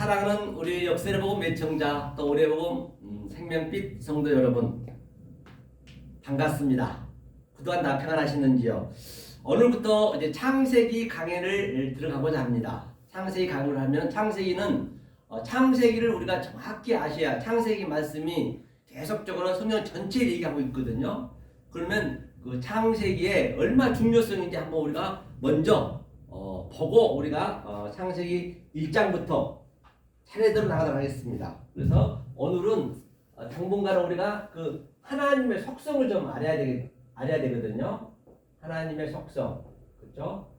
사랑하는 우리 역세를 보고 매청자 또 우리 보고 생명빛 성도 여러분 반갑습니다. 그동안 다 평안하시는지요? 오늘부터 이제 창세기 강해를 들어가고자 합니다. 창세기 강의를 하면 창세기는 창세기를 우리가 정확히 아셔야 창세기 말씀이 계속적으로 성경 전체를 얘기하고 있거든요. 그러면 그 창세기의 얼마 중요성인지 한번 우리가 먼저 보고 우리가 창세기 1장부터 차례대로 나가도록 하겠습니다. 그래서 오늘은 당분간 우리가 그 하나님의 속성을 좀 알아야 되거든요. 하나님의 속성, 그렇죠?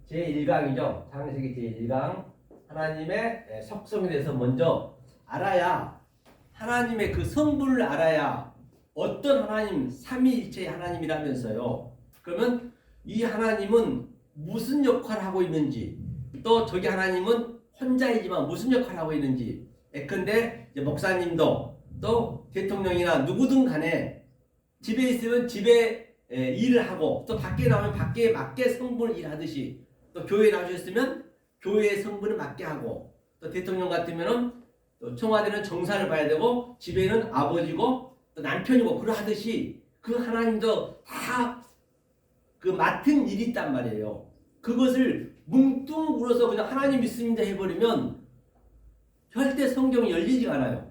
제1강이죠. 창세기 제1강 하나님의 속성에 대해서 먼저 알아야 하나님의 그 성분을 알아야 어떤 하나님, 삼위일체의 하나님이라면서요. 그러면 이 하나님은 무슨 역할을 하고 있는지, 또 저기 하나님은 혼자이지만 무슨 역할을 하고 있는지, 예컨대 목사님도 또 대통령이나 누구든 간에 집에 있으면 집에 일을 하고 또 밖에 나오면 밖에 맞게 성분을 일하듯이 또 교회에 나오셨으면 교회의 성분을 맞게 하고 또 대통령 같으면은 또 청와대는 정사를 봐야 되고 집에는 아버지고 또 남편이고 그러하듯이 그 하나님도 다 그 맡은 일이 있단 말이에요. 그것을 뭉뚱 물어서 그냥 하나님 믿습니다 해버리면 절대 성경이 열리지가 않아요.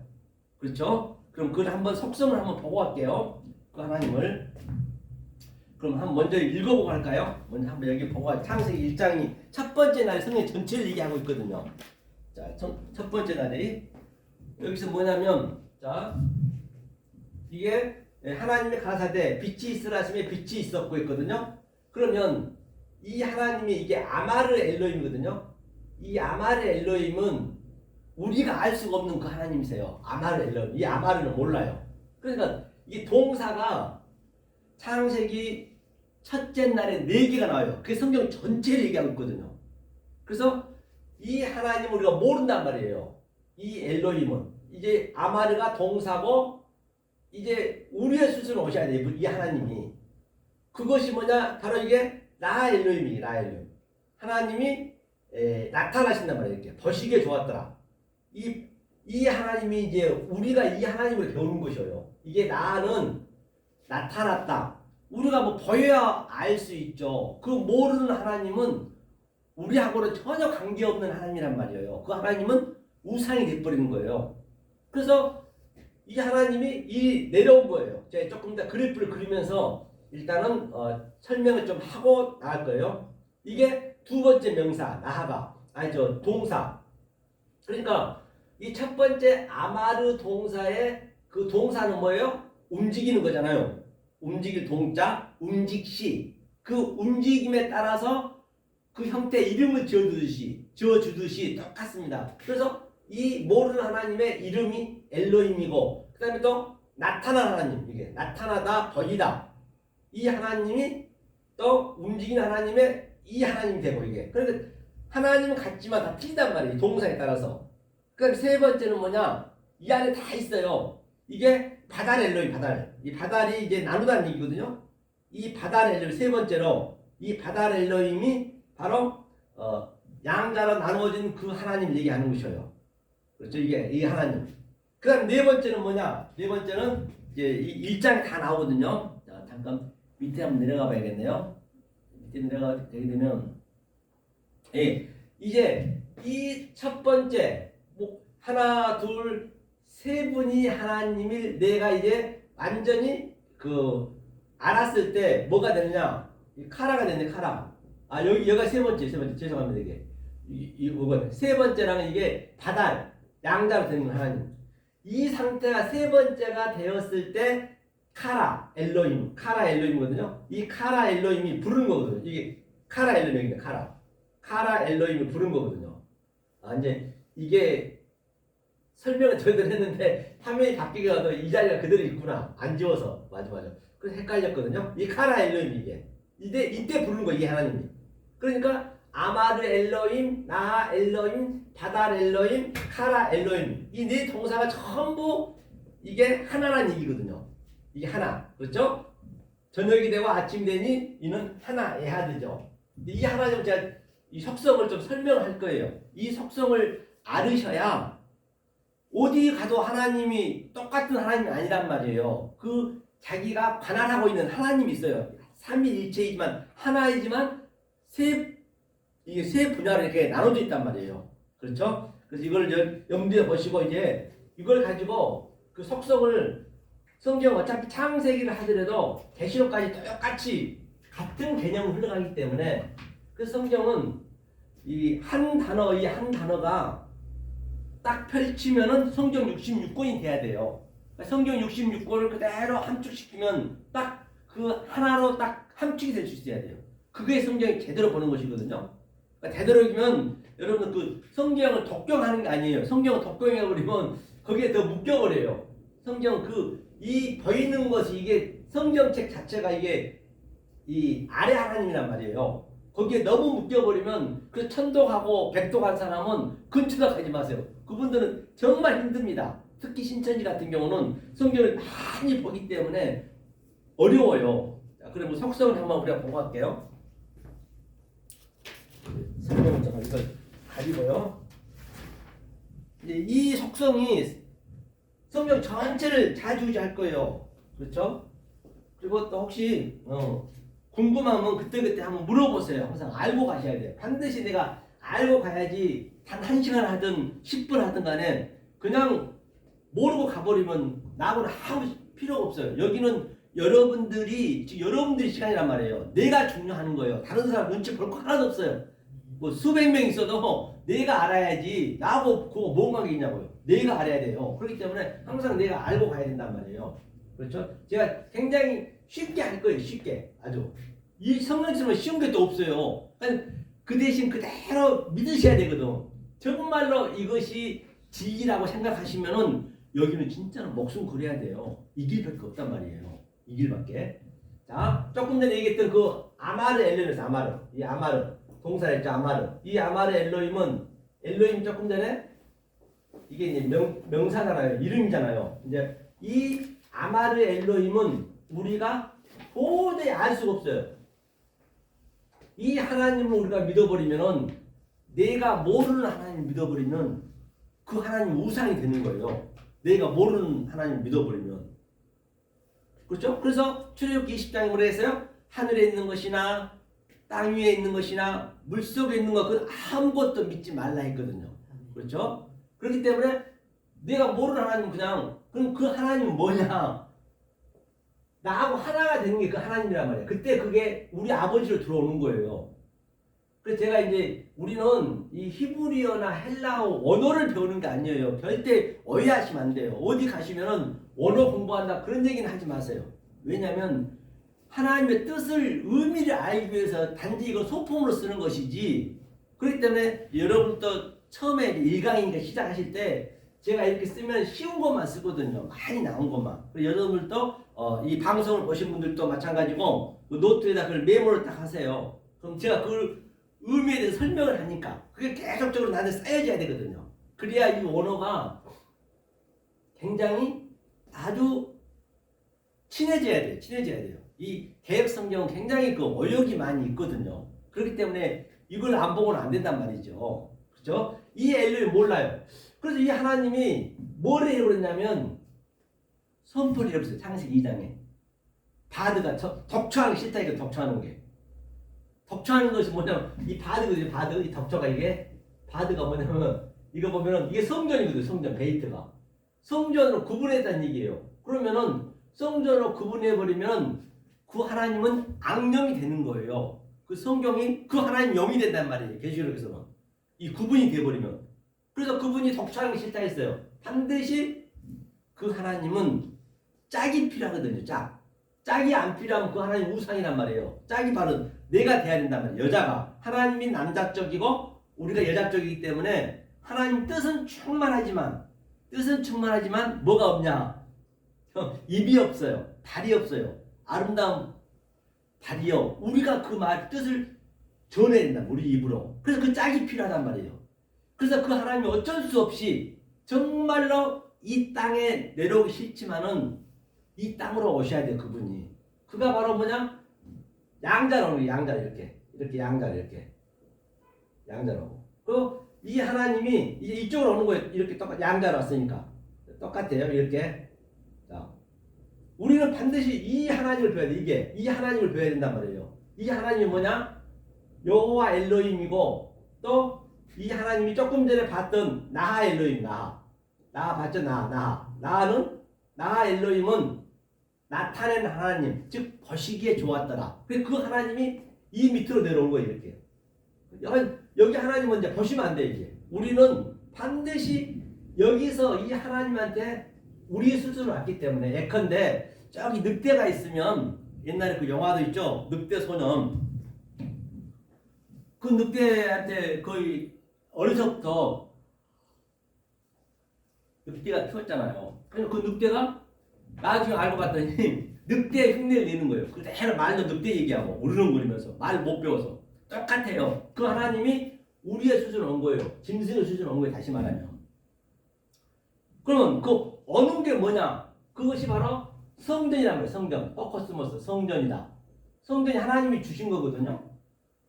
그렇죠? 그럼 그걸 한번 속성을 한번 보고 갈게요. 그 하나님을. 그럼 한번 먼저 읽어보고 할까요? 먼저 한번 여기 보고 갈게요. 창세기 1장이 첫 번째 날에 성경 전체를 얘기하고 있거든요. 자, 첫 번째 날에 여기서 뭐냐면 자 이게 하나님의 가라사대 빛이 있으라 하심에 빛이 있었고 있거든요. 그러면 이 하나님이 이게 아마르 엘로힘이거든요. 이 아마르 엘로힘은 우리가 알 수가 없는 그 하나님이세요. 아마르 엘로힘. 이 아마르는 몰라요. 그러니까 이 동사가 창세기 첫째 날에 4개가 나와요. 그게 성경 전체를 얘기하고 있거든요. 그래서 이 하나님을 우리가 모른단 말이에요. 이 엘로힘은 이제 아마르가 동사고 이제 우리의 수준으로 오셔야 돼요. 이 하나님이. 그것이 뭐냐? 바로 이게 라 엘로힘이 라 엘로힘. 하나님이 나타나신단 말이에요. 이렇게 보시기에 좋았더라. 이 하나님이 이제 우리가 이 하나님을 배우는 것이에요. 이게 나는 나타났다. 우리가 뭐 보여야 알 수 있죠. 그 모르는 하나님은 우리하고는 전혀 관계없는 하나님이란 말이에요. 그 하나님은 우상이 돼버리는 거예요. 그래서 이 하나님이 내려온 거예요. 제가 조금 이따 그래프를 그리면서 일단은 설명을 좀 하고 나갈 거예요. 이게 두 번째 명사 나하가 아니죠 동사. 그러니까 이 첫 번째 아마르 동사의 그 동사는 뭐예요? 움직이는 거잖아요. 움직일 동자, 움직시. 그 움직임에 따라서 그 형태의 이름을 지어주듯이 똑같습니다. 그래서 이 모르는 하나님의 이름이 엘로힘이고 그 다음에 또 나타난 하나님, 이게 나타나다 보이다. 이 하나님이 또 움직이는 하나님의 이 하나님이 되고 이게. 그러니까 하나님은 같지만 다 틀리단 말이에요. 동사에 따라서. 그다음 세 번째는 뭐냐? 이 안에 다 있어요. 이게 바달 엘로힘, 바달. 이 바달이 이제 나누다는 얘기거든요. 이 바달 엘로힘 세 번째로 이 바달 엘로힘이 바로 양자로 나누어진 그 하나님을 얘기하는 것이에요. 그렇죠? 이게 이 하나님. 그다음 네 번째는 뭐냐? 네 번째는 이제 이 1장에 다 나오거든요. 자, 잠깐 밑에 한번 내려가 봐야겠네요. 밑에 내려가 되게 되면 이제 이 첫 번째 하나 둘 세 분이 하나님을 내가 이제 완전히 그 알았을 때 뭐가 되느냐? 카라가 되네, 카라. 여기가 세 번째 죄송합니다. 이게 이거 세 번째라는 이게 바달 양자로 되는 하나님. 이 상태가 세 번째가 되었을 때 카라 엘로힘이거든요. 이 카라 엘로힘이 부른 거거든요. 이게 카라 엘로힘입니다. 카라 엘로힘이 부른 거거든요. 이제 이게 설명을 저희들 했는데 화면이 바뀌게 가도 이 자리가 그대로 있구나. 안 지워서. 맞아. 그래서 헷갈렸거든요. 이 카라 엘로힘이 이때 부른 거, 이게 하나님이. 그러니까 아마르 엘로힘, 나하 엘로힘, 바달 엘로힘, 카라 엘로힘. 이 네 동사가 전부 이게 하나라는 얘기거든요. 이게 하나. 그렇죠? 저녁이 되고 아침이 되니 이는 하나 에하드죠. 이 하나님 제가 이 속성을 좀 설명할 거예요. 이 속성을 알으셔야 어디 가도 하나님이 똑같은 하나님이 아니란 말이에요. 그 자기가 관할하고 있는 하나님이 있어요. 삼위일체이지만 하나이지만 이게 세 분야로 이렇게 나눠져 있단 말이에요. 그렇죠? 그래서 이걸 염두에 보시고 이제 이걸 가지고 그 속성을 성경 어차피 창세기를 하더라도 계시록까지 똑같이 같은 개념을 흘러가기 때문에 그 성경은 이 한 단어가 딱 펼치면은 성경 66권이 돼야 돼요. 그러니까 성경 66권을 그대로 함축시키면 딱 그 하나로 딱 함축이 될 수 있어야 돼요. 그게 성경이 제대로 보는 것이거든요. 그러니까 되도록이면 여러분 그 성경을 독경하는 게 아니에요. 성경을 독경해버리면 거기에 더 묶여버려요. 성경 이 보이는 것이 이게 성경책 자체가 이게 이 아래 하나님이란 말이에요. 거기에 너무 묶여버리면 그 천독하고 백독한 사람은 근처도 가지 마세요. 그분들은 정말 힘듭니다. 특히 신천지 같은 경우는 성경을 많이 보기 때문에 어려워요. 자, 그럼 속성을 한번 우리가 보고 갈게요. 성경을 잠깐 이걸 가지고요. 이제 이 속성이 성경 전체를 자주할 거예요. 그렇죠? 그리고 또 혹시 궁금하면 그때그때 한번 물어보세요. 항상 알고 가셔야 돼요. 반드시 내가 알고 가야지 단 1시간 하든 10분 하든 간에 그냥 모르고 가버리면 나하고는 아무 필요가 없어요. 여기는 여러분들이 시간이란 말이에요. 내가 중요한 거예요. 다른 사람 눈치 볼 거 하나도 없어요. 뭐 수백 명 있어도 내가 알아야지 나하고 그거 뭔 관계 있냐고요. 내가 알아야 돼요. 그렇기 때문에 항상 내가 알고 가야 된단 말이에요. 그렇죠? 제가 굉장히 쉽게 할 거예요. 쉽게 아주 이 성경처럼 쉬운 게 또 없어요. 그 대신 그대로 믿으셔야 되거든. 정말로 이것이 진리라고 생각하시면은 여기는 진짜로 목숨 걸어야 돼요. 이 길밖에 없단 말이에요. 이 길밖에. 자, 조금 전에 얘기했던 그 아마르 엘로힘에서 이 아마르 동사였죠. 아마르. 이 아마르 엘로힘 조금 전에 이게 이제 명사잖아요. 이름이잖아요. 이제 이 아마르 엘로힘은 우리가 도저히 알 수가 없어요. 이 하나님을 우리가 믿어버리면은 내가 모르는 하나님을 믿어버리면 그 하나님 우상이 되는 거예요. 내가 모르는 하나님을 믿어버리면. 그렇죠? 그래서 출애굽기 20장에 뭐라 했어요? 하늘에 있는 것이나 땅 위에 있는 것이나 물속에 있는 것 그 아무것도 믿지 말라 했거든요. 그렇죠? 그렇기 때문에 내가 모르는 하나님 그럼 그 하나님은 뭐냐? 나하고 하나가 되는 게 그 하나님이란 말이에요. 그때 그게 우리 아버지로 들어오는 거예요. 그래서 제가 이제 우리는 이 히브리어나 헬라어 원어를 배우는 게 아니에요. 절대 오해하시면 안 돼요. 어디 가시면은 원어 공부한다 그런 얘기는 하지 마세요. 왜냐하면 하나님의 뜻을 의미를 알기 위해서 단지 이거 소품으로 쓰는 것이지. 그렇기 때문에 여러분도 처음에 1강이니까 시작하실 때 제가 이렇게 쓰면 쉬운 것만 쓰거든요. 많이 나온 것만. 그리고 여러분들도 이 방송을 보신 분들도 마찬가지고 그 노트에다 그걸 메모를 딱 하세요. 그럼 제가 그 의미에 대해서 설명을 하니까 그게 계속적으로 나한테 쌓여져야 되거든요. 그래야 이 원어가 굉장히 아주 친해져야 돼요. 이 개혁 성경은 굉장히 그 어역이 많이 있거든요. 그렇기 때문에 이걸 안 보고는 안 된단 말이죠. 그렇죠? 이 엘로힘 몰라요. 그래서 이 하나님이 뭘 해버렸냐면 선포를 해버렸어요. 창세기 2장에 바드가 덕처하기 싫다 이거 덕처하는 게. 덕처하는 것이 뭐냐면 이 바드거든요. 바드 이 덕처가 이게 바드가 뭐냐면 이거 보면은 이게 성전이거든요. 성전 베이트가 성전으로 구분했다는 얘기예요. 그러면은 성전으로 구분해버리면 그 하나님은 악령이 되는 거예요. 그 성경이 그 하나님 영이 된단 말이에요. 계시록에서는 이 구분이 돼버리면. 그래서 그분이 덕처하는 게 싫다 했어요. 반드시 그 하나님은 짝이 필요하거든요. 짝이 안 필요하면 그 하나님 우상이란 말이에요. 짝이 바로 내가 돼야 된단 말이에요. 여자가 하나님이 남자적이고 우리가 여자적이기 때문에 하나님 뜻은 충만하지만 뭐가 없냐? 입이 없어요. 발이 없어요. 아름다운 발이요. 우리가 그 말 뜻을 전해야 된다. 우리 입으로. 그래서 그 짝이 필요하단 말이에요. 그래서 그 하나님이 어쩔 수 없이 정말로 이 땅에 내려오기 싫지만은 이 땅으로 오셔야 돼요. 그분이. 그가 바로 뭐냐? 양자로 오는 양자로 이렇게 양자로 이렇게 양자로 오고. 그 이 하나님이 이제 이쪽으로 오는 거예요. 이렇게 양자로 왔으니까 똑같아요. 이렇게. 자, 우리는 반드시 이 하나님을 배워야 돼. 이 하나님을 배워야 된단 말이에요. 이 하나님이 뭐냐? 여호와 엘로힘이고, 또 이 하나님이 조금 전에 봤던 나하 엘로힘, 나하 봤죠? 나하는, 나하 엘로힘은 나타낸 하나님, 즉 보시기에 좋았더라. 그래서 그 하나님이 이 밑으로 내려온 거예요. 이렇게. 여기 하나님은 이제 보시면 안 돼. 이제 우리는 반드시 여기서 이 하나님한테 우리의 수준을 왔기 때문에, 예컨대 저기 늑대가 있으면, 옛날에 그 영화도 있죠, 늑대 소년. 그 늑대한테 거의 어려서부터 늑대가 키웠잖아요. 그래서 그 늑대가 나중에 알고 봤더니 늑대의 흉내를 내는 거예요. 그대로 말도 늑대 얘기하고 우르렁거리면서, 말 못 배워서. 똑같아요. 그 하나님이 우리의 수준을 온 거예요. 짐승의 수준을 온 거예요. 다시 말하면. 그러면 그 어느 게 뭐냐? 그것이 바로 성전이라는 거예요. 성전. 오코스모스, 성전이다. 성전이 하나님이 주신 거거든요.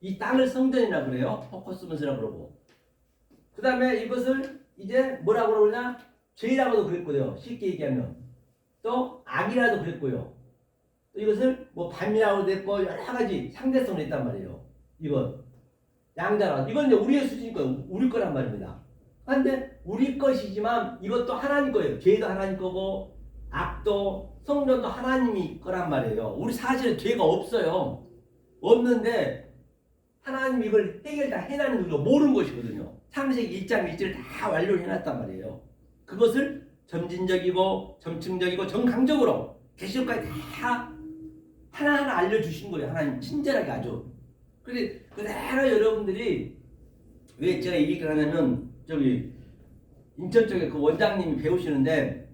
이 땅을 성전이라고 그래요. 오코스모스라고 그러고. 그 다음에 이것을 이제 뭐라고 그러냐? 죄라고도 그랬고요. 쉽게 얘기하면. 또 악이라도 그랬고요. 또 이것을 뭐 밤이라고도 했고 여러 가지 상대성이 있단 말이에요. 이건 양자라. 이건 이제 우리의 수준이니까 우리 거란 말입니다. 그런데 우리 것이지만 이것도 하나님 거예요. 죄도 하나님 거고 악도 성전도 하나님이 거란 말이에요. 우리 사실은 죄가 없어요. 없는데 하나님이 이걸 해결 다 해놨는 거 모르는 것이거든요. 창세기 1장 1절 다 완료해놨단 말이에요. 그것을 점진적이고 점층적이고 정강적으로 계시록까지 다 하나하나 알려주신 거예요. 하나님 친절하게 아주. 그런데 그대로 여러분들이 왜 제가 이 얘기를 하냐면, 저기 인천 쪽에 그 원장님이 배우시는데,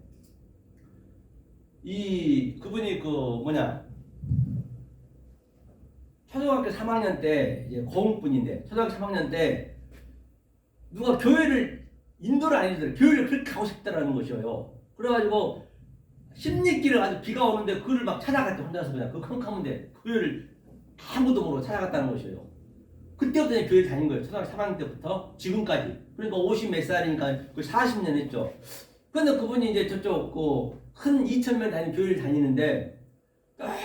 그분이 초등학교 3학년 때 이제 고흥분인데, 초등학교 3학년 때 누가 교회를 인도를 안 해주더래요. 교회를 그렇게 가고 싶다라는 것이에요. 그래가지고 십리길을 아주 비가 오는데 그를 막 찾아갔대. 혼자서 그냥 그 컴컴한 데 교회를 아무도 모르고 찾아갔다는 것이에요. 그때부터 이제 교회 다닌 거예요. 초등학교 3학년 때부터 지금까지. 그러니까 50 몇 살이니까 40년 했죠. 근데 그분이 이제 저쪽 큰 2,000명 다니는 교회를 다니는데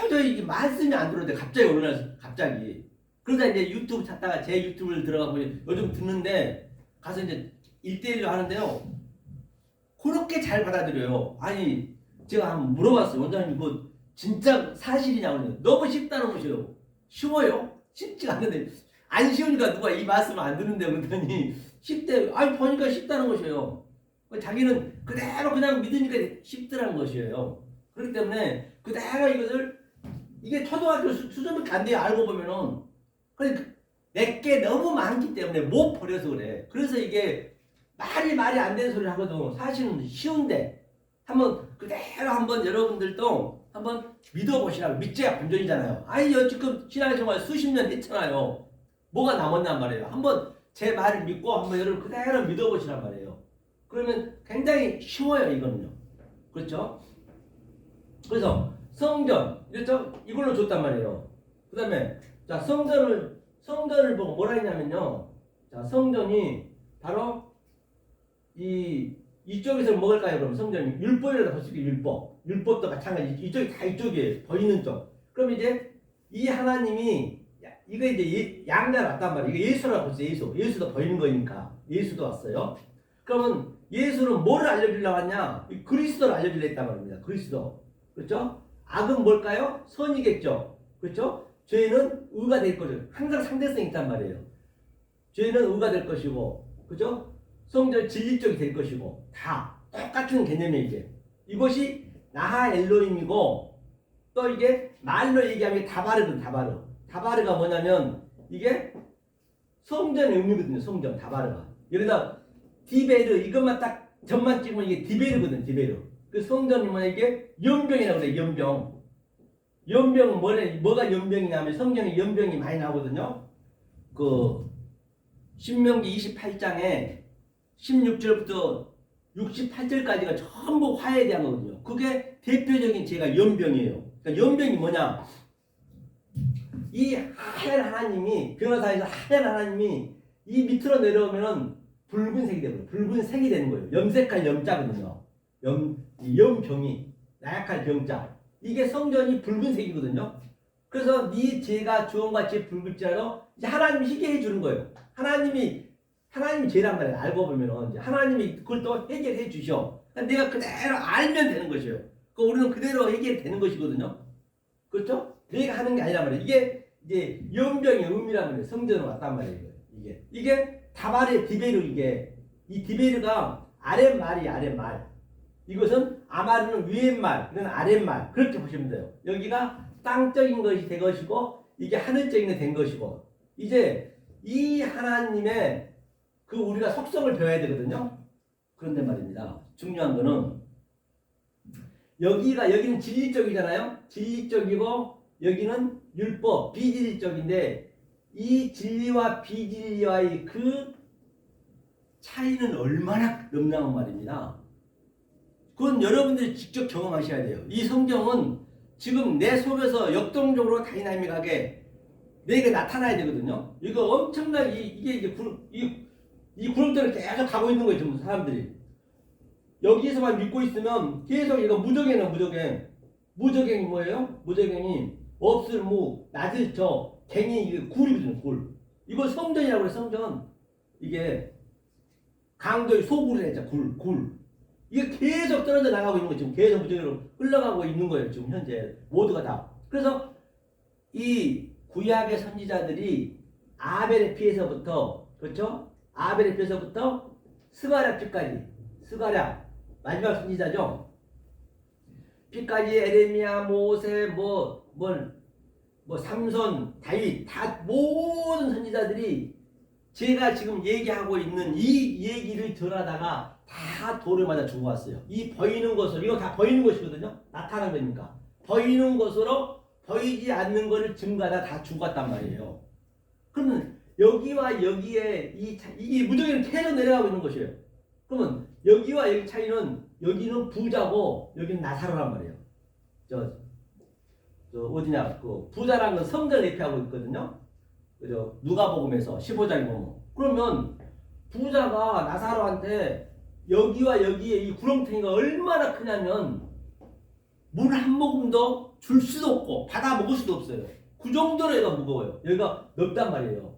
도저히 이게 말씀이 안 들어오는데 갑자기 어느 날 갑자기. 그러다 이제 유튜브 찾다가 제 유튜브를 들어가고 요즘 듣는데, 가서 이제 1대1로 하는데요. 그렇게 잘 받아들여요. 아니, 제가 한번 물어봤어요. 원장님, 그거 진짜 사실이냐고. 너무 쉽다는 것이에요. 쉬워요? 쉽지가 않는데. 안 쉬우니까 누가 이 말씀을 안 듣는데 그랬더니 쉽대. 아니, 보니까 쉽다는 것이에요. 자기는 그대로 그냥 믿으니까 쉽더라는 것이에요. 그렇기 때문에 그대로 이게 초등학교 수준밖에 안 돼요. 알고 보면은. 그러니까 내게 너무 많기 때문에 못 버려서 그래. 그래서 이게 말이 안 되는 소리를 하거든. 사실은 쉬운데 그대로 한번 여러분들도 한번 믿어보시라고. 믿져야 본전이잖아요. 아니, 지금 신앙생활 수십 년 했잖아요. 뭐가 남았냔 말이에요. 한번 제 말을 믿고 한번 여러분 그대로 믿어보시란 말이에요. 그러면 굉장히 쉬워요. 이거는요. 그렇죠? 그래서 성전, 이걸로 줬단 말이에요. 그 다음에 자, 성전을 보고 뭐라 했냐면요. 자, 성전이 바로 이쪽에서 먹을까요? 그럼 성전이 율법이라도 볼 수 있게 율법도 마찬가지. 이쪽이 다 이쪽이에요. 보이는 쪽. 그럼 이제 이 하나님이 이거 이제 양자 왔단 말이에요. 이거 예수라고 했어요. 예수도 보이는 거니까 예수도 왔어요. 그러면 예수는 뭐를 알려주려고 하냐? 그리스도를 알려주려 했단 말입니다. 그리스도. 그렇죠? 악은 뭘까요? 선이겠죠. 그렇죠? 죄는 의가 될 거죠. 항상 상대성이 있단 말이에요. 죄는 의가 될 것이고, 그죠? 성전 진리 쪽이 될 것이고, 다 똑같은 개념이에요, 이게. 이것이 나하 엘로힘이고, 또 이게 말로 얘기하면 게 다바르거든, 다바르. 다바르가 뭐냐면, 이게 성전의 의미거든요, 성전, 다바르가. 예를 디베르, 이것만 딱 점만 찍으면 이게 디베르거든, 디베르. 그 성전이 뭐냐, 이게 연병이라고 그래요, 연병. 연병은 뭐가 연병이냐면 성경에 연병이 많이 나오거든요. 신명기 28장에 16절부터 68절까지가 전부 화해에 대한 거거든요. 그게 대표적인 죄가 연병이에요. 그러니까 연병이 뭐냐? 이 하얀 하나님이, 변호사에서 하얀 하나님이 이 밑으로 내려오면은 붉은색이 되는 거예요. 붉은색이 되는 거예요. 염색할 염자거든요. 염병이 나약할 병자. 이게 성전이 붉은색이거든요. 그래서 네 죄가 주홍같이 붉을지라도 이제 하나님이 희게 해주는 거예요. 하나님이 죄란 말이에요. 알고 보면 이제 하나님이 그걸 또 해결해 주셔. 내가 그대로 알면 되는 것이에요. 그 우리는 그대로 해결되는 것이거든요. 그렇죠? 내가 하는 게 아니란 말이에요. 이게 이제 염병의 음이란 말이에요. 성전으로 왔단 말이에요. 이게 다발의 디베르 이 디베르가 아랫말이 아랫말. 이것은 아마르는 위에말, 이건 아랫말. 그렇게 보시면 돼요. 여기가 땅적인 것이 된 것이고 이게 하늘적인 게 된 것이고 이제 이 하나님의 그 우리가 속성을 배워야 되거든요. 그런데 말입니다. 중요한 거는 여기는 진리적이잖아요. 진리적이고 여기는 율법, 비진리적인데 이 진리와 비진리와의 그 차이는 얼마나 넘나온 말입니다. 그건 여러분들이 직접 경험하셔야 돼요. 이 성경은 지금 내 속에서 역동적으로 다이나믹하게 내게 나타나야 되거든요. 이거 엄청나게 이게 이 구름대로 계속 가고 있는 거예요. 지금 사람들이 여기서만 믿고 있으면 계속 이거 무적행이에요. 무적행이 뭐예요? 무적행이 없을 무, 낮을 저, 갱이 이게 굴이거든요. 굴. 이거 성전이라고 그래. 성전. 이게 강도의 소굴이라 했죠. 굴. 이게 계속 떨어져 나가고 있는 거예요. 지금 계속 무적으로 흘러가고 있는 거예요. 지금 현재 모두가 다. 그래서 이 구약의 선지자들이 아벨의 피에서부터 그렇죠? 아벨의 피에서부터 스가랴 피까지 스가랴 마지막 선지자죠. 피까지 에레미야, 모세, 삼손, 다윗 다 모든 선지자들이 제가 지금 얘기하고 있는 이 얘기를 들어다가 다 돌을 맞아 죽어왔어요. 이 보이는 것으로 이거 다 보이는 것이거든요. 나타난 거니까 보이는 것으로 보이지 않는 것을 증거하다 다 죽었단 말이에요. 그러면 여기와 여기에 이게 무적으로 계속 내려가고 있는 것이에요. 그러면 여기와 여기 차이는 여기는 부자고 여기는 나사로란 말이에요. 저 어디냐 그 부자라는 건 성전을 대표하고 있거든요. 그죠? 누가복음에서 15장에 보면 그러면 부자가 나사로한테 여기와 여기에 이 구렁텅이가 얼마나 크냐면 물 한 모금도 줄 수도 없고 받아 먹을 수도 없어요. 그 정도로 얘가 무거워요. 여기가 넓단 말이에요.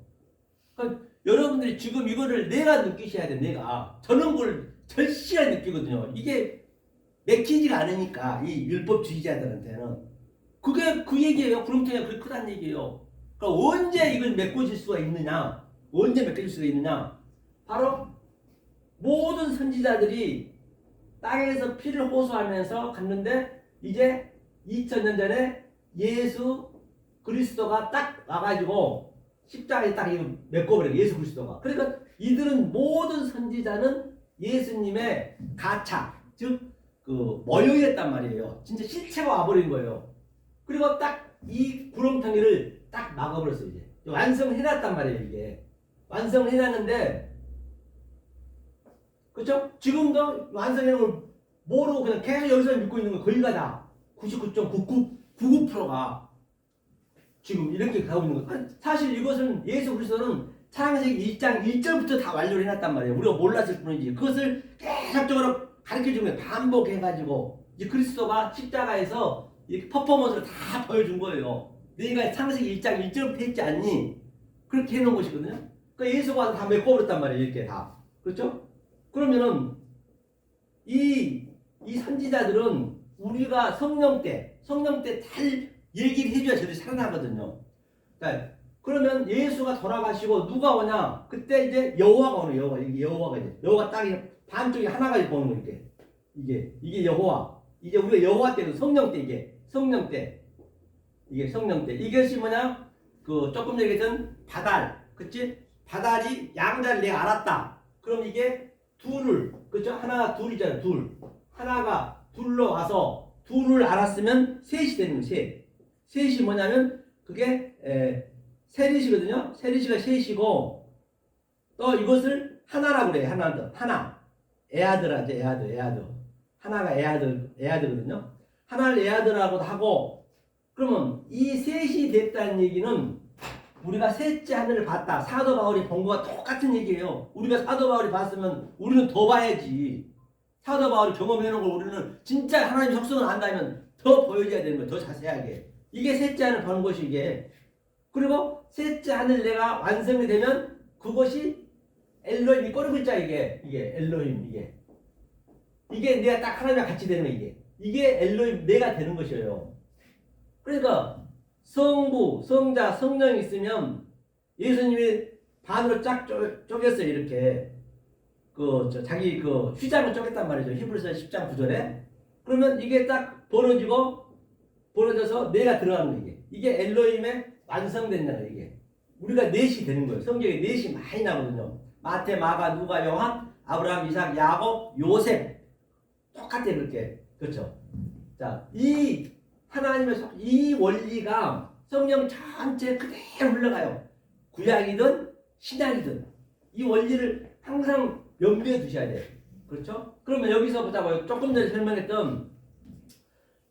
그러니까 여러분들이 지금 이거를 내가 느끼셔야 돼. 내가 저는 그걸 절실하게 느끼거든요. 이게 맥히지가 않으니까 이 율법주의자들한테는 그게 그 얘기예요. 구렁텅이가 그렇게 크다는 얘기예요. 그러니까 언제 이걸 메꿔질 수가 있느냐? 언제 메꿔질 수가 있느냐? 바로 모든 선지자들이 땅에서 피를 호소하면서 갔는데 이제 2000년 전에 예수 그리스도가 딱 와가지고 십자가에 딱 메꿔버려요. 예수 그리스도가. 그러니까 이들은 모든 선지자는 예수님의 가차, 즉 그 모형이었단 말이에요. 진짜 실체가 와버린 거예요. 그리고 딱 이 구렁텅이를 딱 막아버렸어요. 이제 완성해놨단 말이에요. 이게 완성을 해놨는데 그렇죠? 지금도 완성해놓은 걸 모르고 그냥 계속 여기서 믿고 있는 거 거의 다 99.99%가 지금 이렇게 가고 있는 거예요. 사실 이것은 예수 그리스도는 창세기 1장 1절부터 다 완료를 해놨단 말이에요. 우리가 몰랐을 뿐이지. 그것을 계속적으로 가르쳐준 거예요. 반복해가지고 이제 그리스도가 십자가에서 이렇게 퍼포먼스를 다 보여준 거예요. 너희가 창세기 1장 1절부터 했지 않니? 그렇게 해놓은 것이거든요. 그러니까 예수가 다 메꿔버렸단 말이에요. 이렇게 다. 그렇죠? 그러면은 이 선지자들은 우리가 성령 때 잘 얘기를 해줘야 저들이 살아나거든요. 그러니까 그러면 예수가 돌아가시고 누가 오냐? 그때 이제 여호와가 오는 여호와가 딱 반쪽이 하나가 보는 거 이게 여호와. 이제 우리가 여호와 때는 성령 때 이게 성령 때 이것이 뭐냐? 그 조금 전에 얘기했던 바달, 그치? 바달이 양자를 내가 알았다. 그럼 이게 둘을 그죠? 하나가 둘이잖아. 하나가 둘로 와서 둘을 알았으면 셋이 되는 거예요. 셋이 뭐냐면 그게 세리시거든요. 세리시가 셋이고 또 이것을 하나라고 그래요. 하나. 에아드라죠. 에아드. 하나가 에아드거든요. 하나를 에아드라고도 하고 그러면 이 셋이 됐다는 얘기는 우리가 셋째 하늘을 봤다. 사도 바울이 본 거와 똑같은 얘기예요. 우리가 사도 바울이 봤으면 우리는 더 봐야지. 사도 바울이 경험해놓은 걸 우리는 진짜 하나님 속성을 안다면 더 보여줘야 되는 거예요. 더 자세하게. 이게 셋째 하늘 보는 것이 이게. 그리고 셋째 하늘 내가 완성이 되면 그것이 엘로힘, 이 꼬리 글자 이게 엘로힘 이게 내가 딱 하나님과 같이 되는 이게 엘로힘 내가 되는 것이에요. 그러니까 성부, 성자, 성령이 있으면 예수님이 반으로 쫙 쪼갰어요. 이렇게 자기 휘장을 쪼갰단 말이죠. 히브리서 10장 9절에. 그러면 이게 딱 벌어져서 내가 들어가는 거 이게 엘로힘의 완성된다는 이게. 우리가 넷이 되는 거예요. 성경에 넷이 많이 나오거든요. 마태, 마가, 누가, 요한, 아브라함, 이삭, 야곱, 요셉. 똑같아요. 그렇게. 그렇죠. 자, 이 하나님의 이 원리가 성경 전체 그대로 흘러가요. 구약이든 신약이든 이 원리를 항상 염두에 두셔야 돼요. 그렇죠? 그러면 여기서 보자고요. 조금 전에 설명했던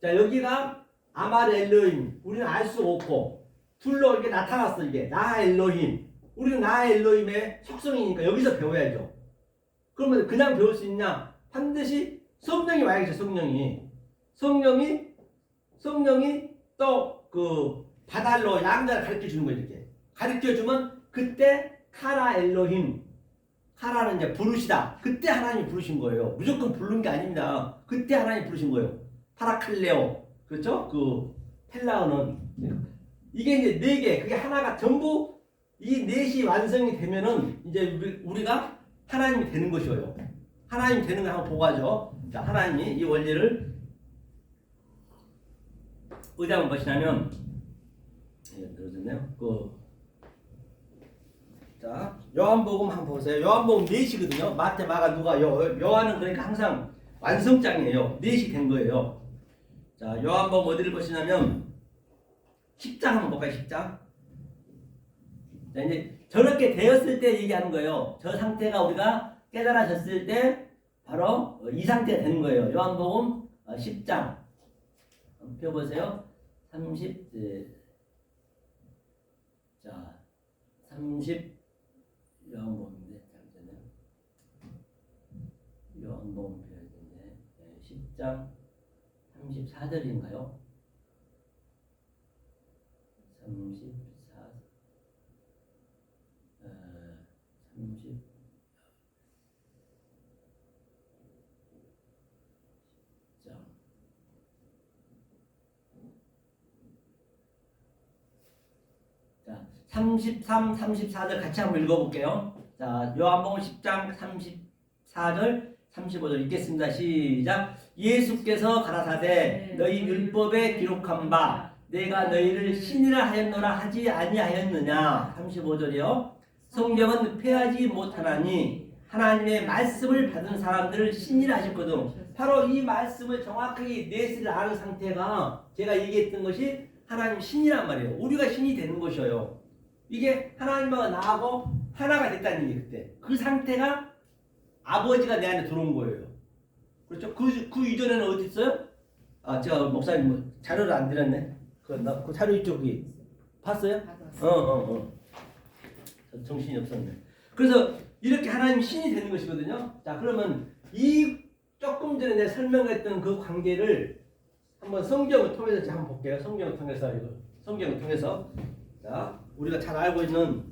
자 여기가 아말 엘로힘 우리는 알 수 없고 둘로 이렇게 나타났어. 이게 나 엘로힘 우리는 나 엘로힘의 속성이니까 여기서 배워야죠. 그러면 그냥 배울 수 있냐? 반드시 성령이 와야겠죠. 성령이 또 바달로 양자를 가르쳐 주는 거예요. 이렇게 가르쳐 주면 그때 카라 엘로힘 카라는 이제 부르시다. 그때 하나님이 부르신 거예요. 무조건 부른 게 아닙니다. 그때 하나님이 부르신 거예요. 파라클레오 그렇죠? 펠라어는 이게 이제 네 개 그게 하나가 전부 이 넷이 완성이 되면은 이제 우리가 하나님이 되는 것이에요. 하나님이 되는 걸 한번 보고 하죠. 자 하나님이 이 원리를 어디 한번 보시냐면 들어졌네요. 자 요한복음 한번 보세요. 요한복음 4시거든요. 마태, 마가, 누가, 요한은 그러니까 항상 완성장이에요. 4시 된 거예요. 자 요한복음 어디를 보시냐면 10장 한번 볼까요? 10장. 자 이제 저렇게 되었을 때 얘기하는 거예요. 저 상태가 우리가 깨달아졌을 때 바로 이 상태가 되는 거예요. 요한복음 10장 펴보세요. 30 요한복음인데 잠시만요. 요한복음 펴야 되는데 10장 34절인가요? 30 자, 33, 34절 같이 한번 읽어볼게요. 자, 요한복음 10장 34절, 35절 읽겠습니다. 시작. 예수께서 가라사대 너희 율법에 기록한 바 내가 너희를 신이라 하였노라 하지 아니하였느냐. 35절이요. 성경은 폐하지 못하나니 하나님의 말씀을 받은 사람들을 신이라 하셨거든. 바로 이 말씀을 정확하게 넷을 아는 상태가 제가 얘기했던 것이 하나님 신이란 말이에요. 우리가 신이 되는 것이에요. 이게 하나님과 나하고 하나가 됐다는 얘기 그때. 그 상태가 아버지가 내 안에 들어온 거예요. 그렇죠? 그 이전에는 어디 있어요? 아, 제가 목사님 자료를 안 드렸네. 그 자료 이쪽이 봤어요? 정신이 없었네. 그래서 이렇게 하나님 신이 되는 것이거든요. 자, 그러면 이 조금 전에 내가 설명했던 그 관계를 한번 성경을 통해서 한번 볼게요. 성경을 통해서 자 우리가 잘 알고 있는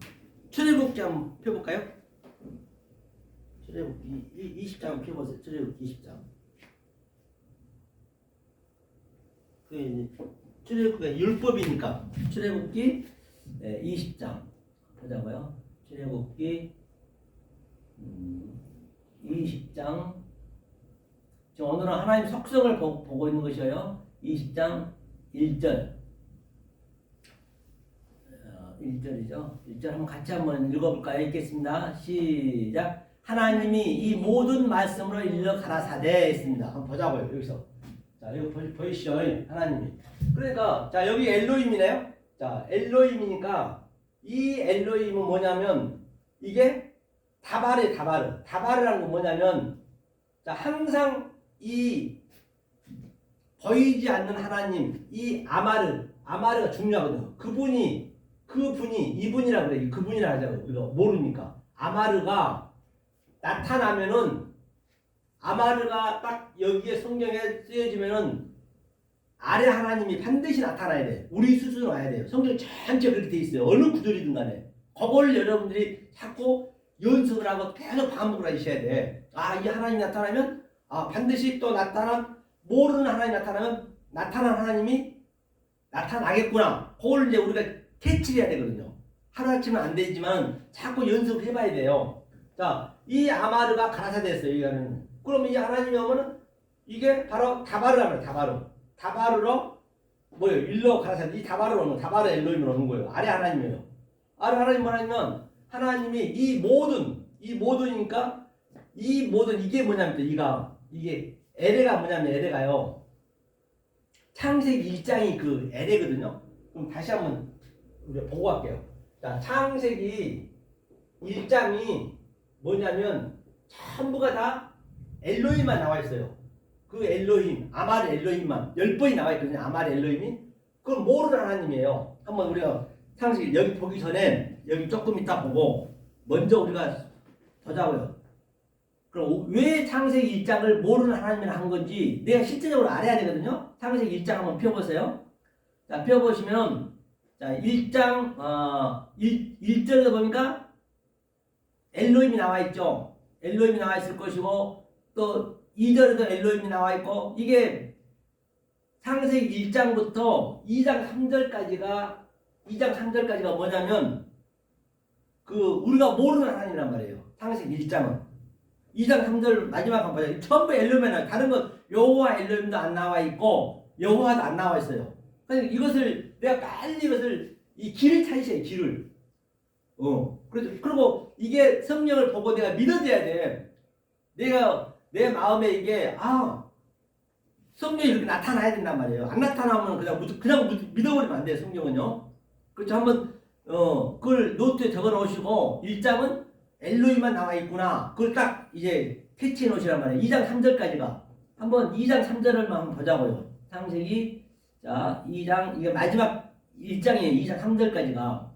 출애굽기 한번 펴볼까요? 출애굽기 20장 한번 펴보세요. 출애굽기 20장. 출애굽기가 율법이니까 출애굽기 20장 보자고요. 출애굽기 20장. 지금 오늘은 하나님 속성을 보고 있는 것이에요. 20장 1절. 1절이죠. 1절 한번 같이 한번 읽어볼까요? 읽겠습니다. 시작. 하나님이 이 모든 말씀으로 일러 가라사대 했습니다. 한번 보자고요. 여기서. 자, 이거 보이시죠? 하나님이. 그러니까 자 여기 엘로힘이네요. 자 엘로힘이니까 이 엘로힘은 뭐냐면 이게 다바르라는 건 뭐냐면 자 항상 이 보이지 않는 하나님 이 아마르가 중요하거든요. 그분이 이분이라 그래. 그분이라 하자고. 우리가 모르니까. 아마르가 나타나면은, 아마르가 딱 여기에 성경에 쓰여지면은 아래 하나님이 반드시 나타나야 돼. 우리 수준으로 와야 돼요. 성경 전체 그렇게 돼 있어요. 어느 구절이든 간에. 그걸 여러분들이 자꾸 연습을 하고 계속 반복을 하셔야 돼. 이 하나님이 나타나면, 반드시 또 모르는 하나님이 나타나면, 나타난 하나님이 나타나겠구나. 그걸 이제 우리가 캐치해야 되거든요. 하루아침은 안 되지만 자꾸 연습을 해봐야 돼요. 자, 이 아마르가 가라사 됐어요. 이거는. 그러면 이 하나님이 오면은 이게 바로 다바르라는 거예요. 다바르로 뭐예요? 일로 가라사. 이 다바르로 오는 다바르 엘로힘으로 오는 거예요. 아래 하나님이에요. 아래 하나님 뭐냐면 하나님이 이 모든이니까 이 모든 이게 뭐냐면 이게 에레가 뭐냐면 에레가요. 창세기 1장이 그 에레거든요. 그럼 다시 한번 우리가 보고 갈게요. 자, 창세기 1장이 뭐냐면 전부가 다 엘로힘만 나와 있어요. 그 엘로힘, 아마르 엘로힘만 10번이 나와 있거든요. 아마르 엘로힘이. 그건 모르는 하나님이에요. 한번 우리가 창세기 여기 보기 전에 여기 조금 이따 보고 먼저 우리가 보자고요. 그럼 왜 창세기 1장을 모르는 하나님이 한 건지 내가 실제적으로 알아야 되거든요. 창세기 1장 한번 펴보세요. 자, 펴보시면 자, 1장 1절에 보니까 엘로힘이 나와 있죠. 엘로힘이 나와 있을 것이고 또 2절에도 엘로힘이 나와 있고 이게 창세기 1장부터 2장 3절까지가 뭐냐면 우리가 모르는 하나님이란 말이에요. 창세기 1장은 2장 3절 마지막 한 번 전부 엘로힘이 나와요. 다른 건 여호와 엘로힘도 안 나와 있고 여호와도 안 나와 있어요. 그래서 이것을 내가 빨리 이 길을 찾으셔야 돼. 길을. 그리고 이게 성령을 보고 내가 믿어줘야 돼. 내가 내 마음에 이게 성령이 이렇게 나타나야 된단 말이에요. 안 나타나면 그냥 믿어버리면 안 돼요. 성경은요. 그렇죠. 한번 그걸 노트에 적어 놓으시고 1장은 엘로힘만 나와 있구나. 그걸 딱 이제 캐치해 놓으시란 말이에요. 2장 3절까지가 한번 2장 3절을 한번 보자고요. 창세기 자 2장 이게 마지막 1장이에요. 2장 3절까지가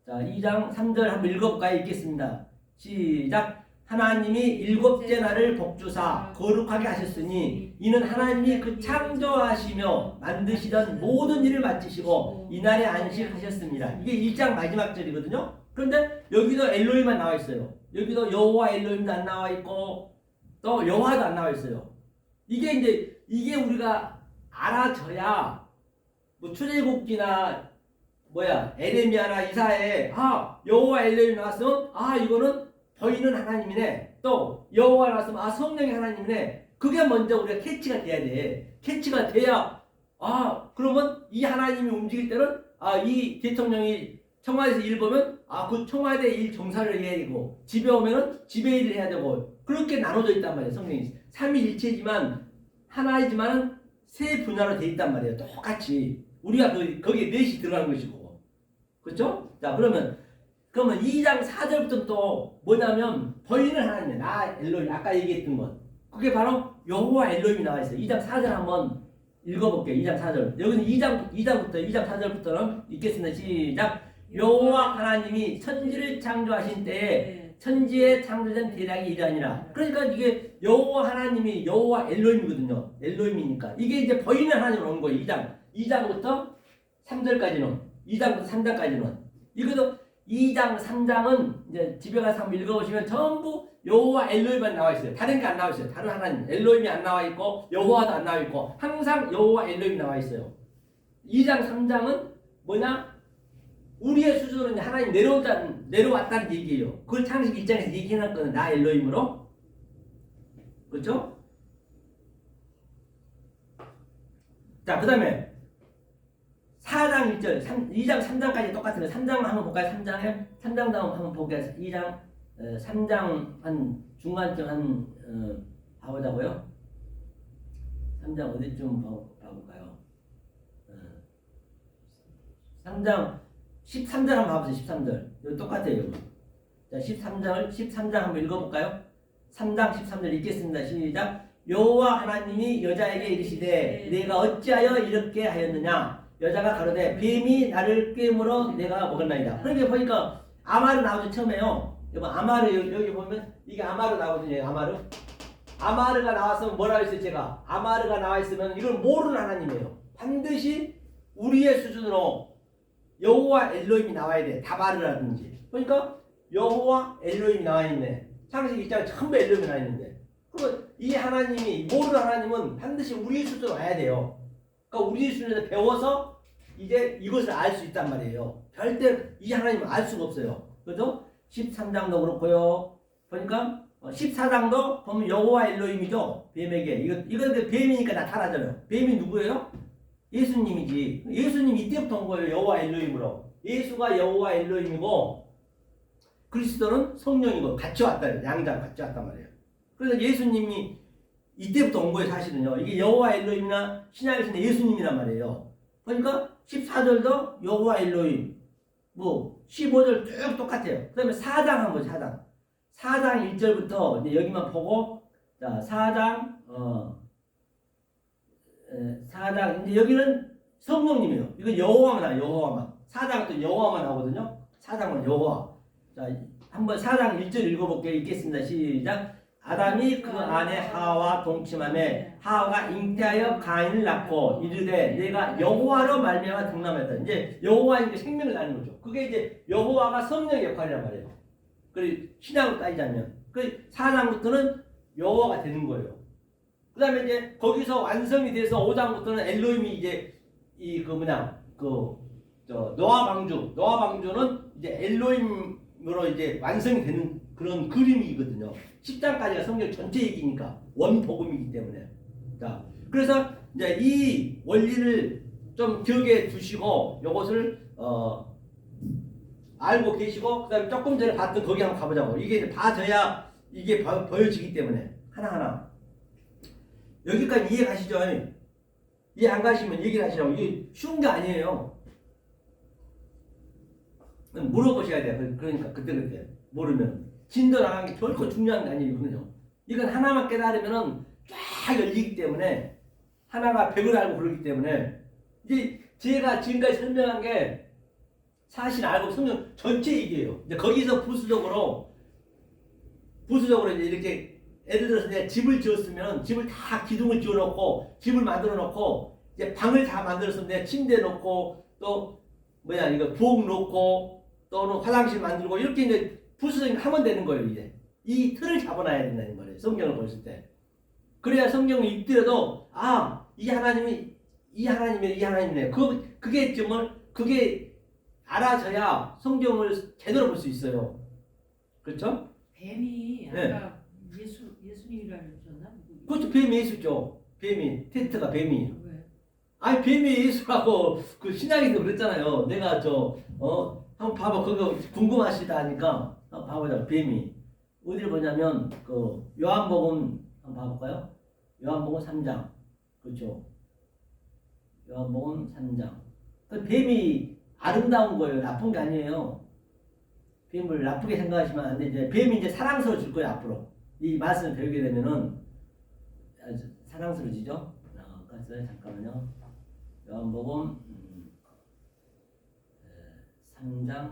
자 2장 3절 한번 읽어볼까요? 읽겠습니다. 시작. 하나님이 7째 날을 복주사 거룩하게 하셨으니 이는 하나님이 그 창조하시며 만드시던 모든 일을 마치시고 이날에 안식하셨습니다. 이게 1장 마지막 절이거든요. 그런데 여기도 엘로힘만 나와 있어요. 여기도 여호와 엘로힘도 안 나와 있고 또 여호와도 안 나와 있어요. 이게 우리가 알아져야 뭐 출애굽기나 에레미야나 이사야에 여호와 엘로힘 나왔으면 이거는 보이는 하나님이네. 또 여호와 나왔으면 성령의 하나님이네. 그게 먼저 우리가 캐치가 돼야 돼. 캐치가 돼야 그러면 이 하나님이 움직일 때는 이 대통령이 청와대에서 일 보면 그 청와대 일 정사를 해야 되고 집에 오면은 집에 일을 해야 되고 그렇게 나눠져 있단 말이에요. 성령이 삼위일체지만 하나이지만 세 분야로 돼 있단 말이에요. 똑같이 우리가 거기에 넷이 들어가는 것이고 그렇죠? 자 그러면 2장 4절부터 또 뭐냐면 보이는 하나님이에요. 나 엘로힘 아까 얘기했던 것 그게 바로 여호와 엘로힘이 나와 있어요. 2장 4절 한번 읽어볼게요. 2장 4절 여기는 2장 4절부터는 읽겠습니다. 시작. 여호와 하나님이 천지를 창조하신 때에 천지에 창조된 대략이 이러하니라. 그러니까 이게 여호와 하나님이 여호와 엘로힘이거든요. 엘로힘이니까 이게 이제 보이는 하나님으로 온 거예요. 2장부터 3절까지는 2장부터 3장까지는 이것도 2장 3장은 이제 집에 가서 한번 읽어보시면 전부 여호와 엘로힘만 나와 있어요. 다른 게 안 나와 있어요. 다른 하나님 엘로힘이 안 나와 있고 여호와도 안 나와 있고 항상 여호와 엘로힘이 나와 있어요. 2장 3장은 뭐냐? 우리의 수준은 하나님 내려왔다는 얘기예요. 그걸 창세기 1장에서 얘기해놨거든. 나 엘로힘으로. 그렇죠? 자, 그 다음에 4장 1절, 2장 3장까지 똑같은 거. 3장 한번 볼까요? 3장 다음 한번 볼게요. 2장 3장 한 중간쯤 봐보자고요. 3장 어디쯤 봐볼까요? 3장 13절 한번 봐보세요. 13절. 여기 똑같아요. 여기. 자, 13장 한번 읽어볼까요? 3장 13절 읽겠습니다. 시작. 여호와 하나님이 여자에게 이르시되 내가 어찌하여 이렇게 하였느냐? 여자가 가로되 뱀이 나를 꿰물어 내가 먹었나이다. 그러니까 보니까 아마르 나오죠 처음에요. 여러분 아마르 여기 보면 이게 아마르 나오거든요. 아마르. 아마르가 나왔으면 뭐라 했어요 제가? 아마르가 나와 있으면 이걸 모르는 하나님이에요. 반드시 우리의 수준으로 여호와 엘로힘이 나와야 돼. 다바르라든지. 그러니까 여호와 엘로힘이 나와 있네. 창세기 1장에 전부 엘로힘이 나와 있는데. 그러면 이 하나님이 모르는 하나님은 반드시 우리 수준으로 와야 돼요. 그러니까 우리 수준에서 배워서 이제 이것을 알 수 있단 말이에요. 절대 이 하나님은 알 수가 없어요. 그죠? 13장도 그렇고요. 보니까 14장도 보면 여호와 엘로힘이죠. 뱀에게. 이건 뱀이니까 나타나잖아요. 뱀이 누구예요? 예수님이지. 예수님이 이때부터 온 거예요. 여호와 엘로힘으로. 예수가 여호와 엘로힘이고 그리스도는 성령이고 같이 왔다. 양자 같이 왔단 말이에요. 그래서 예수님이 이때부터 온 거예요. 사실은요. 이게 여호와 엘로힘이나 신약에서는 예수님이란 말이에요. 그러니까 14절도 여호와 엘로힘, 뭐 15절 쭉 똑같아요. 그 다음에 4장 한번 4장. 4장 1절부터 이제 여기만 보고 자 4장 4장 이제 여기는 성령님이에요. 이건 여호와만 나와요. 여호와만. 4장은 또 여호와만 나오거든요. 4장은 여호와. 자 한번 4장 1절 읽어볼게요. 읽겠습니다. 시작. 아담이 그 안에 하와와 동침하며 하와가 잉태하여 가인을 낳고 이르되 내가 여호와로 말미암아 등남했다. 이제 여호와니까 생명을 낳는 거죠. 그게 이제 여호와가 성령의 역할이란 말이에요. 그리고 신약으로 따지자면 그 4장부터는 여호와가 되는 거예요. 그 다음에 이제 거기서 완성이 돼서 5장부터는 엘로힘이 이제 노아 방주는 이제 엘로힘으로 이제 완성이 되는 그런 그림이거든요. 10장까지가 성경 전체 얘기니까 원복음이기 때문에. 자, 그래서 이제 이 원리를 좀 기억에 두시고 이것을 알고 계시고 그다음에 조금 전에 봤던 거기 한번 가보자고. 이게 봐져야 이게 보여지기 때문에 하나하나. 여기까지 이해 가시죠? 이해 안 가시면 얘기를 하시라고. 이게 쉬운 게 아니에요. 물어보셔야 돼요. 그러니까 그때 모르면 진도 나가는 게 결코 중요한 게 아니거든요. 이건 하나만 깨달으면은 쫙 열리기 때문에 하나가 100을 알고 그러기 때문에 이제 제가 지금까지 설명한 게 사실 알고 성경 전체 얘기예요. 이제 거기서 부수적으로 이제 이렇게 예를 들어서 내가 집을 지었으면 집을 다 기둥을 지어놓고 집을 만들어놓고 이제 방을 다 만들었으면 내가 침대 놓고 또 이거 부엌 놓고 또는 화장실 만들고 이렇게 이제 부수적인 하면 되는 거예요. 이제 이 틀을 잡아놔야 된다는 거예요. 성경을 보실 때. 그래야 성경을 읽더라도 이 하나님이네. 그게 알아져야 성경을 제대로 볼 수 있어요. 그렇죠? 뱀이 아까 예수님이라 그러셨나? 그것도 뱀이 예수죠. 뱀이 테트가 뱀이. 왜? 아니 뱀이 예수라고 그 신약에서 그랬잖아요. 내가 한번 봐봐. 그거 궁금하시다 하니까 한번 봐보자. 뱀이 어디를 보냐면 그 요한복음 한번 봐볼까요? 요한복음 3장. 그렇죠. 요한복음 3장. 그 뱀이 아름다운 거예요. 나쁜 게 아니에요. 뱀을 나쁘게 생각하시면 안 되죠. 뱀이 이제 사랑스러워질 거예요. 앞으로 이 말씀을 배우게 되면은 아주 사랑스러워지죠. 그래서 잠깐만요. 요한복음 3장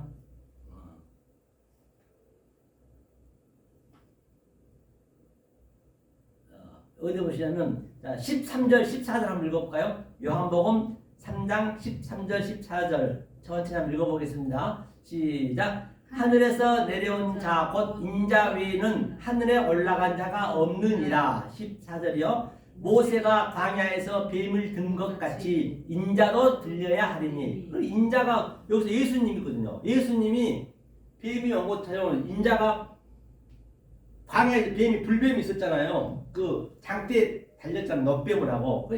어디 보시냐면 13절 14절 한번 읽어볼까요? 요한복음 3장 13절 14절 천천히 한번 읽어보겠습니다. 시작. 하늘에서 내려온 자 곧 인자 외에는 하늘에 올라간 자가 없느니라. 14절이요. 모세가 광야에서 뱀을 든 것 같이 인자도 들려야 하리니. 인자가 여기서 예수님이거든요. 예수님이 뱀이 온 것처럼 인자가 광야에 불뱀이 있었잖아요. 그 장대에 달렸잖아요. 넛뱀을 하고.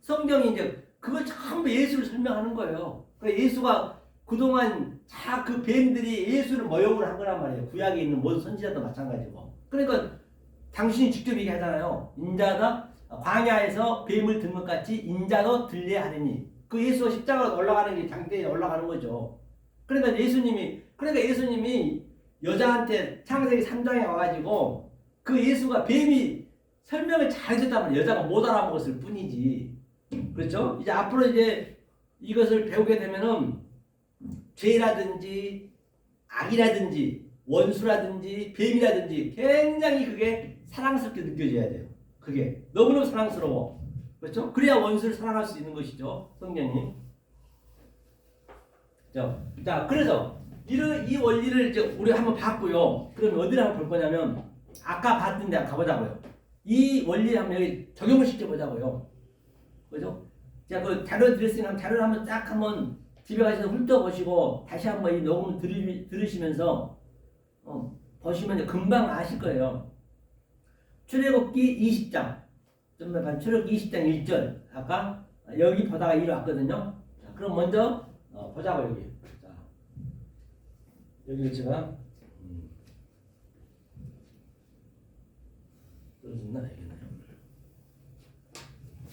성경이 이제 그걸 전부 예수를 설명하는 거예요. 예수가 그동안 그 뱀들이 예수를 모욕을 한 거란 말이에요. 구약에 있는 모든 선지자도 마찬가지고. 그러니까 당신이 직접 얘기하잖아요. 인자가 광야에서 뱀을 든 것 같이 인자도 들려야 하느니. 그 예수가 십자가로 올라가는 게 장대에 올라가는 거죠. 그러니까 예수님이 여자한테 창세기 3장에 와가지고 그 예수가 뱀이 설명을 잘 해줬단 말이에요. 여자가 못 알아먹었을 뿐이지. 그렇죠? 이제 앞으로 이제 이것을 배우게 되면은 죄라든지 악이라든지 원수라든지 뱀이라든지 굉장히 그게 사랑스럽게 느껴져야 돼요. 그게 너무너무 사랑스러워. 그렇죠? 그래야 원수를 사랑할 수 있는 것이죠. 성경이. 자, 그래서 이 원리를 이제 우리가 한번 봤고요. 그럼 어디를 한번 볼 거냐면 아까 봤던 데 가보자고요. 이 원리를 한번 여기 적용을 시켜보자고요. 그죠? 제가 그 자료 드렸으니까 자료를 한번 딱 한번 집에 가셔서 훑어보시고 다시 한번 이 녹음 들으시면서 보시면 금방 아실 거예요. 출애굽기 20장 출애굽기 20장 1절 아까 여기 보다가 이리 왔거든요. 자, 그럼 먼저 보자고 여기. 자, 여기 제가 떨어졌나 여기는.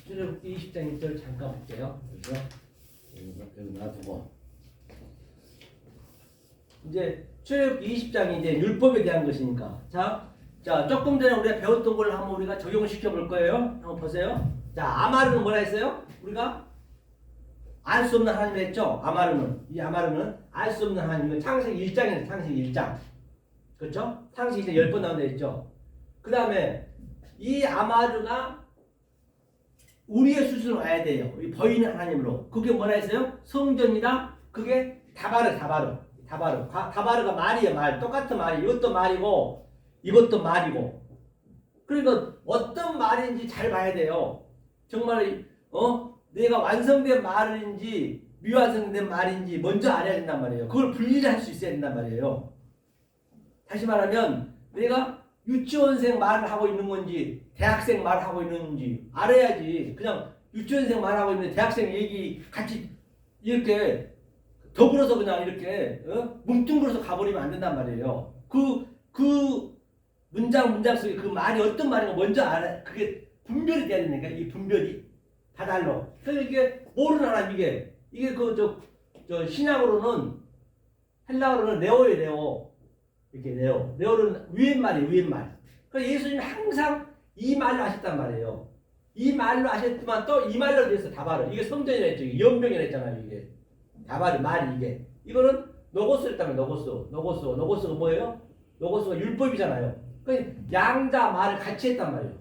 출애굽기 20장 1절 잠깐 볼게요. 그래서 여기 놔두고 이제 출애굽기 20장이 이제 율법에 대한 것이니까 자 조금 전에 우리가 배웠던 걸 한번 우리가 적용을 시켜 볼 거예요. 한번 보세요. 자, 아마르는 뭐라 했어요? 우리가 알 수 없는 하나님 했죠. 이 아마르는 알 수 없는 하나님. 이건 창세기 1장이에요. 창세기 1장. 그렇죠? 창세기 이제 10번 나온다 했죠. 그 다음에 이 아마르가 우리의 수준으로 와야 돼요. 이 보이는 하나님으로. 그게 뭐라 했어요? 성전이다. 그게 다바르가 말이에요. 말. 똑같은 말이. 이것도 말이고 이것도 말이고. 그러니까 어떤 말인지 잘 봐야 돼요. 정말 내가 완성된 말인지 미완성된 말인지 먼저 알아야 된단 말이에요. 그걸 분리를 할 수 있어야 된단 말이에요. 다시 말하면 내가 유치원생 말을 하고 있는 건지 대학생 말을 하고 있는지 알아야지. 그냥 유치원생 말하고 있는 대학생 얘기 같이 이렇게 더불어서 그냥 이렇게 뭉뚱그려서 가버리면 안 된단 말이에요. 그 문장 속에 그 말이 어떤 말인가 먼저 알아. 그게 분별이 돼야 되니까 이 분별이 다달로. 그래서 이게 모르는 하나님 이게 저 신약으로는 헬라어로는 네오예요. 네오. 이렇게 네오. 네오는 위엔 말이에요. 위엔 말. 그래서 예수님이 항상 이 말로 하셨단 말이에요. 이 말로 하셨지만 또 이 말로 돼서 다바르. 이게 성전이라 했죠. 연병이라 했잖아요. 이게 다바르 말이 이게. 이거는 노고스를 했다면 노고스가 뭐예요? 노고스가 율법이잖아요. 그러니까 양자 말을 같이 했단 말이에요.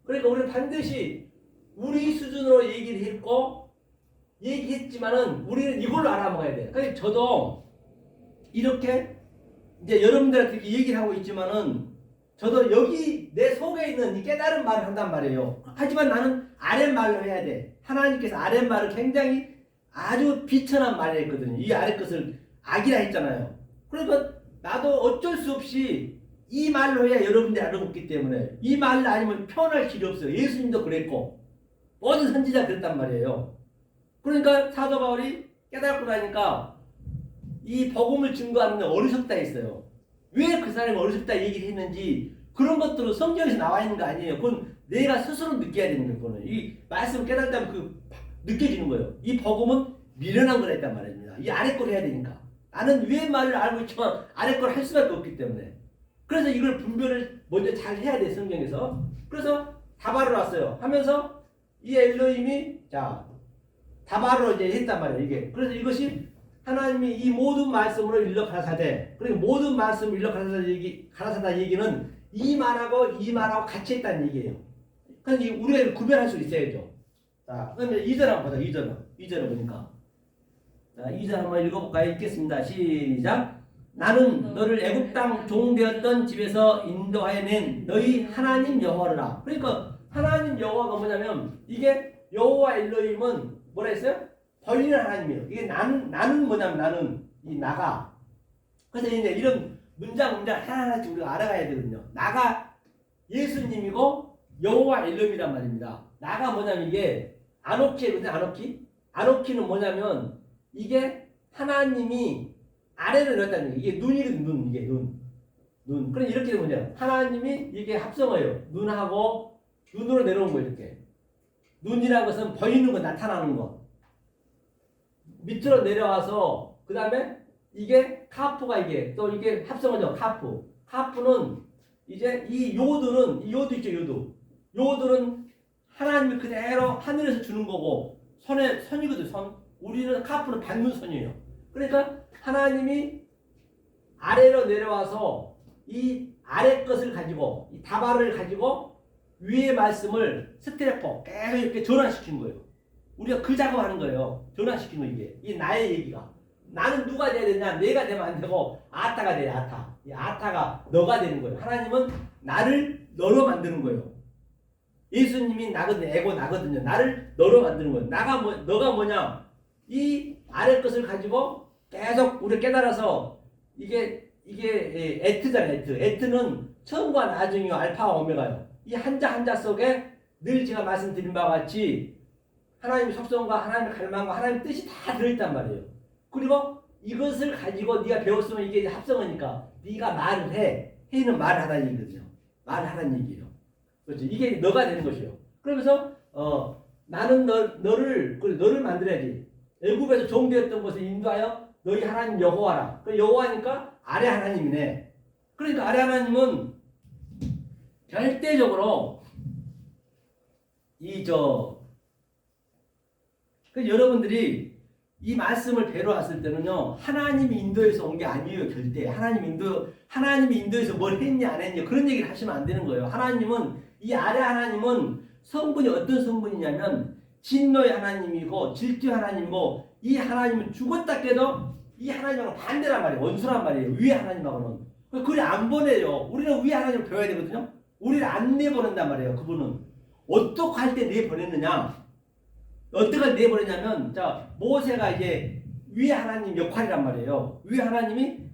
그러니까 우리는 반드시 우리 수준으로 얘기했지만은 우리는 이걸로 알아먹어야 돼요. 그러니까 저도 이렇게 이제 여러분들한테 이렇게 얘기를 하고 있지만은 저도 여기 내 속에 있는 이 깨달은 말을 한단 말이에요. 하지만 나는 아랫말로 해야 돼. 하나님께서 아랫말을 굉장히 아주 비천한 말을 했거든요. 이 아랫것을 악이라 했잖아요. 그러니까 나도 어쩔 수 없이 이 말로 해야 여러분들이 알아듣기 때문에 이 말로 아니면 표현할 길이 없어요. 예수님도 그랬고 모든 선지자 그랬단 말이에요. 그러니까 사도 바울이 깨닫고 나니까 이 복음을 증거하는 데 어리석다 했어요. 왜 그 사람이 어리석다 얘기를 했는지 그런 것들은 성경에서 나와 있는 거 아니에요. 그건 내가 스스로 느껴야 되는 거예요. 그거는. 이 말씀 깨닫다면 느껴지는 거예요. 이 복음은 미련한 거라 했단 말입니다. 이 아래 걸 해야 되니까. 나는 위의 말을 알고 있지만 아래 걸 할 수밖에 없기 때문에. 그래서 이걸 분별을 먼저 잘 해야 돼, 성경에서. 그래서 다바르로 왔어요. 하면서 이 엘로힘이 다바르로 이제 했단 말이에요. 이게. 그래서 이것이 하나님이 이 모든 말씀으로 일러 가라사대. 그리고 모든 말씀을 일러 가라사다 얘기는 이 말하고 같이 했다는 얘기예요. 그래서 우리가 구별할 수 있어야죠. 자, 그러면 2절 한번 보자. 2절을 보니까. 자, 2절 한번 읽어볼까요? 읽겠습니다. 시작. 나는 너를 애굽 땅 종되었던 집에서 인도하여 낸 너희 하나님 여호와라. 그러니까 하나님 여호와가 뭐냐면 이게 여호와 엘로힘은 뭐라 했어요? 보이는 하나님이에요. 이게 나는 뭐냐면 나는 이 나가. 그래서 이제 이런 문장 하나하나씩 우리가 알아가야 되거든요. 나가 예수님이고 여호와 엘로힘이란 말입니다. 나가 뭐냐면 이게 아노키거든요. 아노키는 뭐냐면 이게 하나님이 아래를 넣었다는 얘기. 이게 눈이거든. 이게 눈. 그럼 이렇게 되면 뭐냐? 하나님이 이게 합성어예요. 눈으로 내려온 거 이렇게. 눈이라는 것은 보이는 거, 나타나는 거. 밑으로 내려와서 그 다음에 이게 카프가 이게 합성어죠. 카프는 이제 이 요드 있죠. 요드는 하나님이 그대로 하늘에서 주는 거고 선이거든. 우리는 카프는 받는 손이에요. 그러니까 하나님이 아래로 내려와서 이 아래 것을 가지고 이 다발을 가지고 위의 말씀을 스트레퍼 계속 이렇게 전환시킨 거예요. 우리가 그 작업하는 거예요. 전환시킨 거 이게. 이 나의 얘기가. 나는 누가 돼야 되냐? 내가 되면 안 되고 아타가 돼야 아타. 이 아타가 너가 되는 거예요. 하나님은 나를 너로 만드는 거예요. 예수님이 나거든요. 에고 나거든요. 나를 너로 만드는 거예요. 너가 뭐냐? 이 아래 것을 가지고 계속 우리 깨달아서 이게 에트잖아요. 에트는 처음과 나중이요. 알파와 오메가요. 이 한자 한자 속에 늘 제가 말씀드린 바와 같이 하나님의 속성과 하나님의 갈망과 하나님의 뜻이 다 들어있단 말이에요. 그리고 이것을 가지고 네가 배웠으면 이게 합성어니까 네가 말을 해. 해는 말을 하라는 얘기거든요. 말을 하라는 얘기예요. 그렇죠. 이게 너가 되는 것이에요. 그러면서 나는 너를 만들어야지. 애굽에서 종되었던 곳에 인도하여 너희 하나님 여호와라. 그 여호와니까 아래 하나님이네. 그러니까 아래 하나님은 절대적으로 여러분들이 이 말씀을 배러 왔을 때는요, 하나님이 인도에서 온 게 아니에요, 절대. 하나님이 인도에서 뭘 했냐, 안 했냐, 그런 얘기를 하시면 안 되는 거예요. 이 아래 하나님은 성분이 어떤 성분이냐면, 진노의 하나님이고, 질투의 하나님이고, 이 하나님은 죽었다 깨도 이 하나님하고 반대란 말이에요. 원수란 말이에요. 위에 하나님하고는. 그걸 안 보내요. 우리는 위에 하나님을 배워야 되거든요. 우리를 안 내보낸단 말이에요. 그분은. 어떻게 할 때 내보내느냐? 어떻게 할 때 내보내냐면, 모세가 이제 위에 하나님 역할이란 말이에요. 위에 하나님이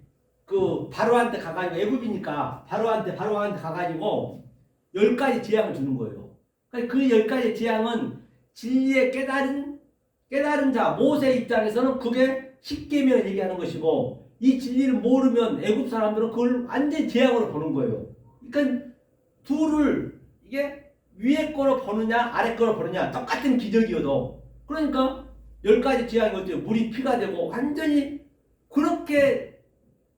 그 바로한테 가가지고, 애굽이니까 바로한테 가가지고 10가지 재앙을 주는 거예요. 그 10가지 재앙은 진리의 깨달은 자, 모세 입장에서는 그게 십계명을 얘기하는 것이고, 이 진리를 모르면 애굽 사람들은 그걸 완전히 재앙으로 보는 거예요. 그러니까 둘을 이게 위에 거로 보느냐 아래 거로 보느냐 똑같은 기적이어도, 그러니까 10가지 재앙이 어때요? 물이 피가 되고 완전히 그렇게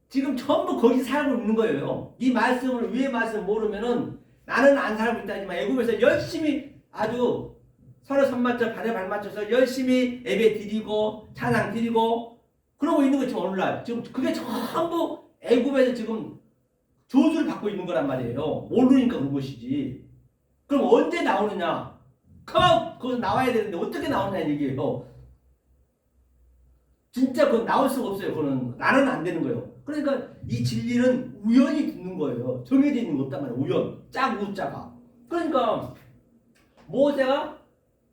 지금 전부 거기 살고 있는 거예요. 이 말씀을 위의 말씀을 모르면은 나는 안 살고 있다지만 애굽에서 열심히 아주 서로 손맞춰 발에 발 맞춰서 열심히 예배 드리고 찬양 드리고 그러고 있는 거 지금 오늘날 지금 그게 전부 애굽에서 지금 저주를 받고 있는 거란 말이에요. 모르니까 그런 것이지. 그럼 언제 나오느냐? 거기서 나와야 되는데 어떻게 나오냐 얘기예요. 진짜 그건 나올 수가 없어요. 그거는 나는 안 되는 거예요. 그러니까 이 진리는 우연히 듣는 거예요. 정해져 있는 거 없단 말이에요. 우연, 우자가. 그러니까 모세가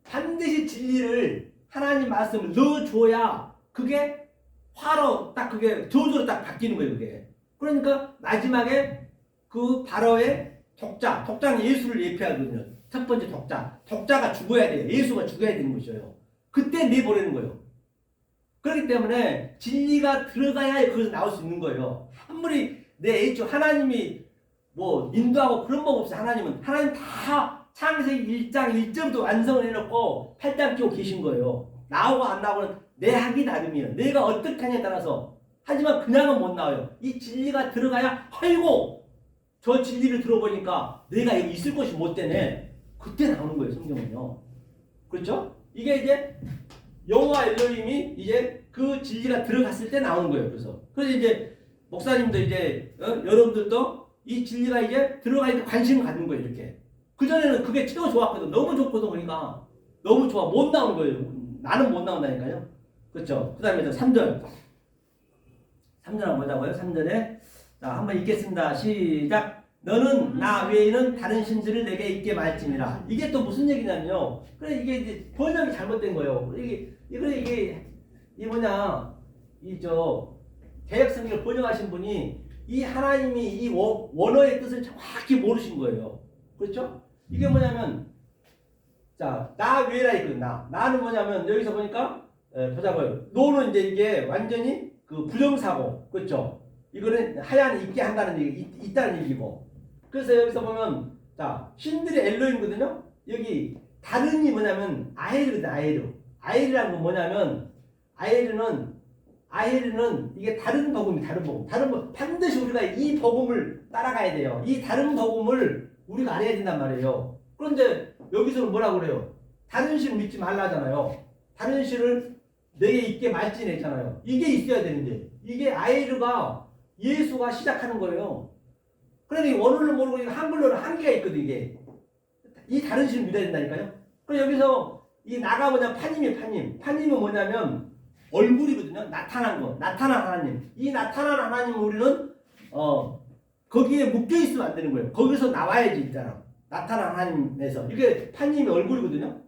반드시 진리를 하나님 말씀을 넣어줘야 그게 화로 딱 그게 저주로 딱 바뀌는 거예요. 그게. 그러니까 마지막에 그 바로의 독자는 예수를 예표하거든요. 첫 번째 독자가 죽어야 돼요. 예수가 죽어야 되는 것이에요. 그때 내보내는 거예요. 그렇기 때문에 진리가 들어가야 거기서 나올 수 있는 거예요. 아무리 내 애초 하나님이 뭐 인도하고 그런 법 없어요. 하나님 다 창세기 1장 1절부터 완성을 해놓고 8장 끼고 계신 거예요. 나오고 안 나오고는 내 하기 나름이에요. 내가 어떻게 하냐에 따라서. 하지만 그냥은 못 나와요. 이 진리가 들어가야 아이고 저 진리를 들어보니까 내가 여기 있을 것이 못 되네. 그때 나오는 거예요. 성경은요. 그렇죠? 이게 이제 여호와 엘로힘이 이제 그 진리가 들어갔을 때 나오는 거예요. 그래서 이제 목사님도 이제 여러분들도 이 진리가 이제 들어가니까 관심을 갖는 거예요. 이렇게. 그전에는 그게 최고 좋았거든. 너무 좋거든. 그러니까 너무 좋아. 못 나오는 거예요. 나는 못 나온다니까요. 그렇죠? 그 다음에 3절 한번 보자고요. 3절에 자 한번 읽겠습니다. 시작. 너는 나 외에는 다른 신들을 내게 있게 말지니라. 이게 또 무슨 얘기냐면요. 그래 이게 이제 번역이 잘못된 거예요. 이게 뭐냐 개역성경을 번역하신 분이 이 하나님이 이 원어의 뜻을 정확히 모르신 거예요. 그렇죠? 이게 뭐냐면 나 외라 있거든. 나는 뭐냐면 여기서 보니까 보자고요. 노는 이제 이게 완전히 그 부정사고, 그렇죠? 이거는 하얀 있게 한다는 얘기, 있다는 얘기고. 그래서 여기서 보면 신들의 엘로힘거든요. 여기 다른이 뭐냐면 아헤르거든. 아헤르라는 건 뭐냐면 아헤르는 이게 다른 복음. 반드시 우리가 이 복음을 따라가야 돼요. 이 다른 복음을 우리가 알아야 된단 말이에요. 그런데 여기서는 뭐라고 그래요? 다른 신을 믿지 말라잖아요. 다른 신을 내게 있게 말지니 했잖아요. 이게 있어야 되는데 이게 아이르가 예수가 시작하는 거예요. 그러니 원어를 모르고 이거 한글로는 한계가 있거든 이게. 이 다른 신을 믿어야 된다니까요. 그럼 여기서 이 나가 뭐냐 파님이 파님. 파님은 뭐냐면 얼굴이거든요. 나타난 거. 나타난 하나님. 이 나타난 하나님을 우리는 거기에 묶여 있으면 안 되는 거예요. 거기서 나와야지 일단. 나타난 하나님에서. 이게 파님의 얼굴이거든요.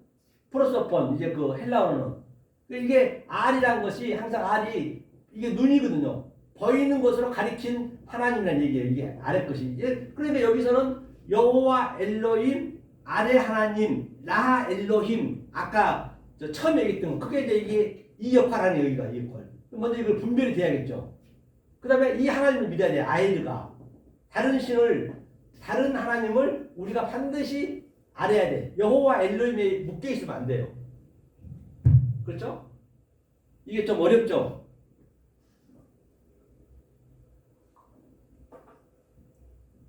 프로소폰 이제 그 헬라어는 이게 R이라는 것이 항상 R이 이게 눈이거든요. 보이는 것으로 가리킨 하나님이라는 얘기예요. 이게 아래 것이. 이제 그러니까 여기서는 여호와 엘로힘 아래 하나님 라하 엘로힘 아까 저 처음에 얘기했던 그게 이제 이게 이 역할하는 여기가 이 역할. 먼저 이걸 분별이 돼야겠죠. 그 다음에 이 하나님을 믿어야 돼. 아이드가 다른 신을 다른 하나님을 우리가 반드시 알아야 돼. 여호와 엘로힘에 묶여 있으면 안 돼요. 그렇죠? 이게 좀 어렵죠?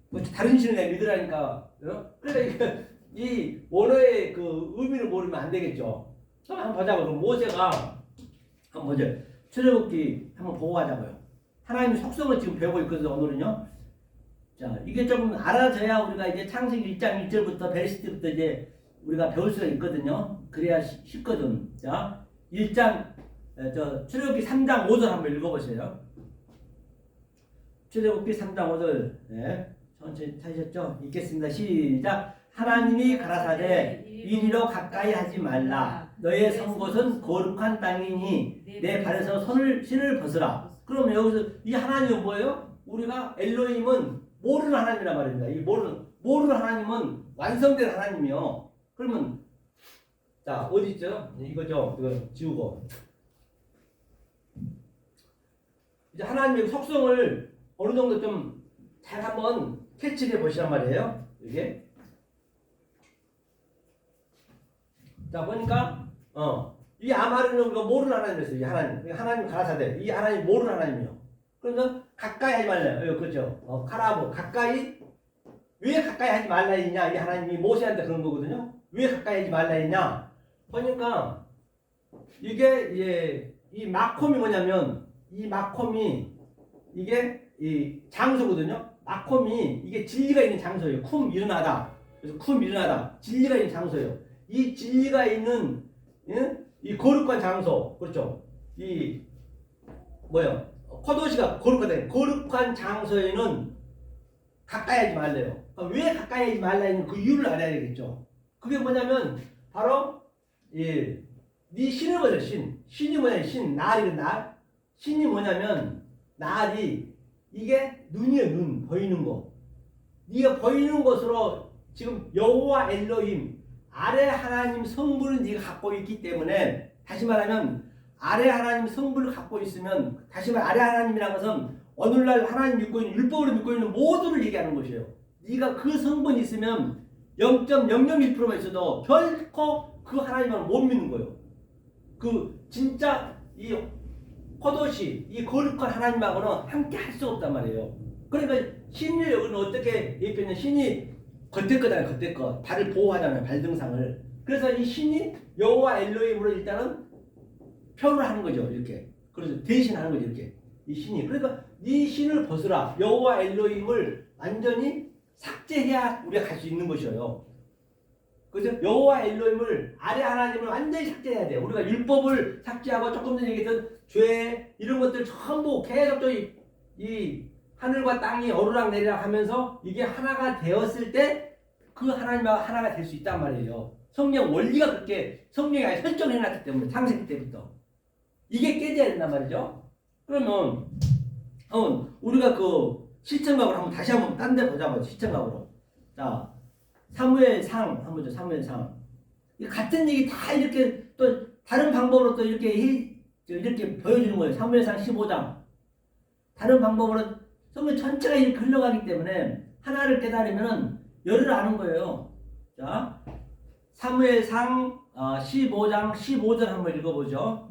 뭐 다른 신을 믿으라니까. 그러니까 이 원어의 그 의미를 모르면 안 되겠죠. 한번 보자고. 그럼 모세가 한번 보죠. 출애굽기 한번 보고 가자고요. 하나님의 속성을 지금 배우고 있거든요. 오늘은요. 자, 이게 조금 알아져야 우리가 이제 창세기 1장 1절부터 베레시트부터 이제 우리가 배울 수가 있거든요. 그래야 쉽거든. 자, 1장 출애굽기 3장 5절 한번 읽어보세요. 출애굽기 3장 5절. 네. 천천히 찾으셨죠? 읽겠습니다. 시작. 하나님이 가라사대 이리로 가까이 하지 말라. 너의 선 곳은 거룩한 땅이니 내 발에서 신을 벗으라. 그럼 여기서 이 하나님은 뭐예요? 우리가 엘로힘은 모르는 하나님이란 말입니다. 이 모르는 하나님은 완성된 하나님이요. 그러면 자 어디 있죠? 이거죠. 이거 지우고 이제 하나님의 속성을 어느 정도 좀 잘 한번 캐치해 보시란 말이에요. 이게 자 보니까 이 아마르는 우리가 모르는 하나님이었어요. 이 하나님, 하나님 가라사대 이 하나님 모르는 하나님이요. 그래서 가까이 하지 말래요. 그렇죠? 카라보 가까이 왜 가까이 하지 말라 했냐? 이 하나님이 모세한테 그런 거거든요. 왜 가까이 하지 말라 했냐? 보니까 이게 이 마콤이 뭐냐면 이 마콤이 이게 이 장소거든요. 마콤이 이게 진리가 있는 장소예요. 쿰 일어나다. 그래서 쿰 일어나다. 진리가 있는 장소예요. 이 진리가 있는 이 거룩한 장소, 그렇죠? 이 뭐요? 코도시가 거룩한 장소에는 가까이 하지 말래요. 왜 가까이 하지 말라 했는 그 이유를 알아야 되겠죠. 그게 뭐냐면 바로 네 신을 보세요. 신이 뭐냐? 날이 날. 신이 뭐냐면 날이 이게 눈이에요. 눈 보이는 거. 네가 보이는 것으로 지금 여호와 엘로힘 아래 하나님 성부를 네가 갖고 있기 때문에 다시 말하면 아래 하나님 성부를 갖고 있으면 다시 말하면 아래 하나님이라는 것은 오늘날 하나님 믿고 있는 율법으로 믿고 있는 모두를 얘기하는 것이에요. 네가 그 성분이 있으면 0.001%만 있어도 결코 그 하나님을 못 믿는 거예요. 그 진짜 이 코도시 이 거룩한 하나님하고는 함께 할 수 없단 말이에요. 그러니까 신이 여기는 어떻게 얘기했냐? 신이 겉에 거잖아요. 겉에 거 발을 보호하잖아요. 발등상을. 그래서 이 신이 여호와 엘로힘으로 일단은 표현을 하는 거죠. 이렇게. 그래서 대신하는 거죠. 이렇게. 이 신이. 그러니까 이 신을 벗으라. 여호와 엘로힘을 완전히 삭제해야 우리가 갈 수 있는 것이에요. 그래서 여호와 엘로힘을 아래 하나님을 완전히 삭제해야 돼요. 우리가 율법을 삭제하고 조금 전에 얘기했던 죄 이런 것들 전부 계속 이 하늘과 땅이 오르락 내리락 하면서 이게 하나가 되었을 때 그 하나님과 하나가 될 수 있단 말이에요. 성령 원리가 그렇게 성령이 설정해놨기 때문에 창세기 때부터 이게 깨져야 된단 말이죠. 그러면 우리가 그 실천각으로 한번 다시 한번 딴 데 보자고요. 실천각으로. 자 사무엘상 한번 보죠. 사무엘상 같은 얘기 다 이렇게 또 다른 방법으로 또 이렇게 보여주는 거예요. 사무엘상 15장 다른 방법으로 성경 전체가 이렇게 흘러가기 때문에 하나를 깨달으면 열을 아는 거예요. 자 사무엘상 15장 15절 한번 읽어보죠.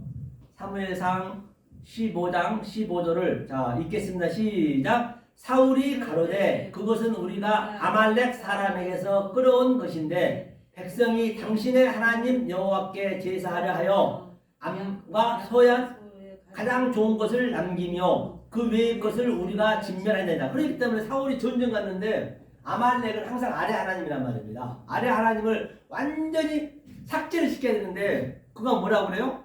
사무엘상 15장 15절을 자 읽겠습니다. 시작. 사울이 가로되 그것은 우리가 아말렉 사람에게서 끌어온 것인데 백성이 당신의 하나님 여호와께 제사하려 하여 암과 서야 가장 좋은 것을 남기며 그 외의 것을 우리가 진멸해내자. 그렇기 때문에 사울이 전쟁 갔는데 아말렉은 항상 아래 하나님이란 말입니다. 아래 하나님을 완전히 삭제를 시켜야 되는데 그가 뭐라고 그래요?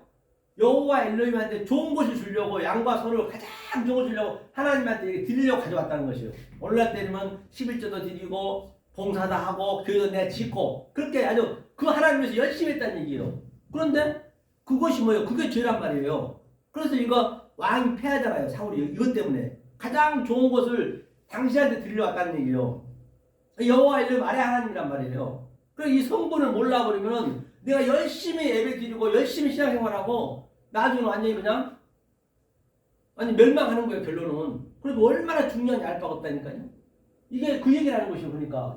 여호와 엘로힘한테 좋은 것을 주려고 양과 소를 가장 좋은 것을 주려고 하나님한테 드리려고 가져왔다는 것이에요. 오늘날 때면 11조도 드리고 봉사도 하고 교회도 내가 짓고 그렇게 아주 그 하나님 위해서 열심히 했다는 얘기예요. 그런데 그것이 뭐예요? 그게 죄란 말이에요. 그래서 이거 왕이 패하잖아요. 사울이 이것 때문에 가장 좋은 것을 당신한테 드리려왔다는 얘기예요. 여호와 엘로힘 아래 하나님이란 말이에요. 그래서 이 성분을 몰라버리면 내가 열심히 예배 드리고 열심히 신앙생활하고 나중에 완전히 그냥 아니 멸망하는 거예요. 결론은. 그리고 얼마나 중요한지 알 바가 없다니까요. 이게 그 얘기를 하는 것이요. 그러니까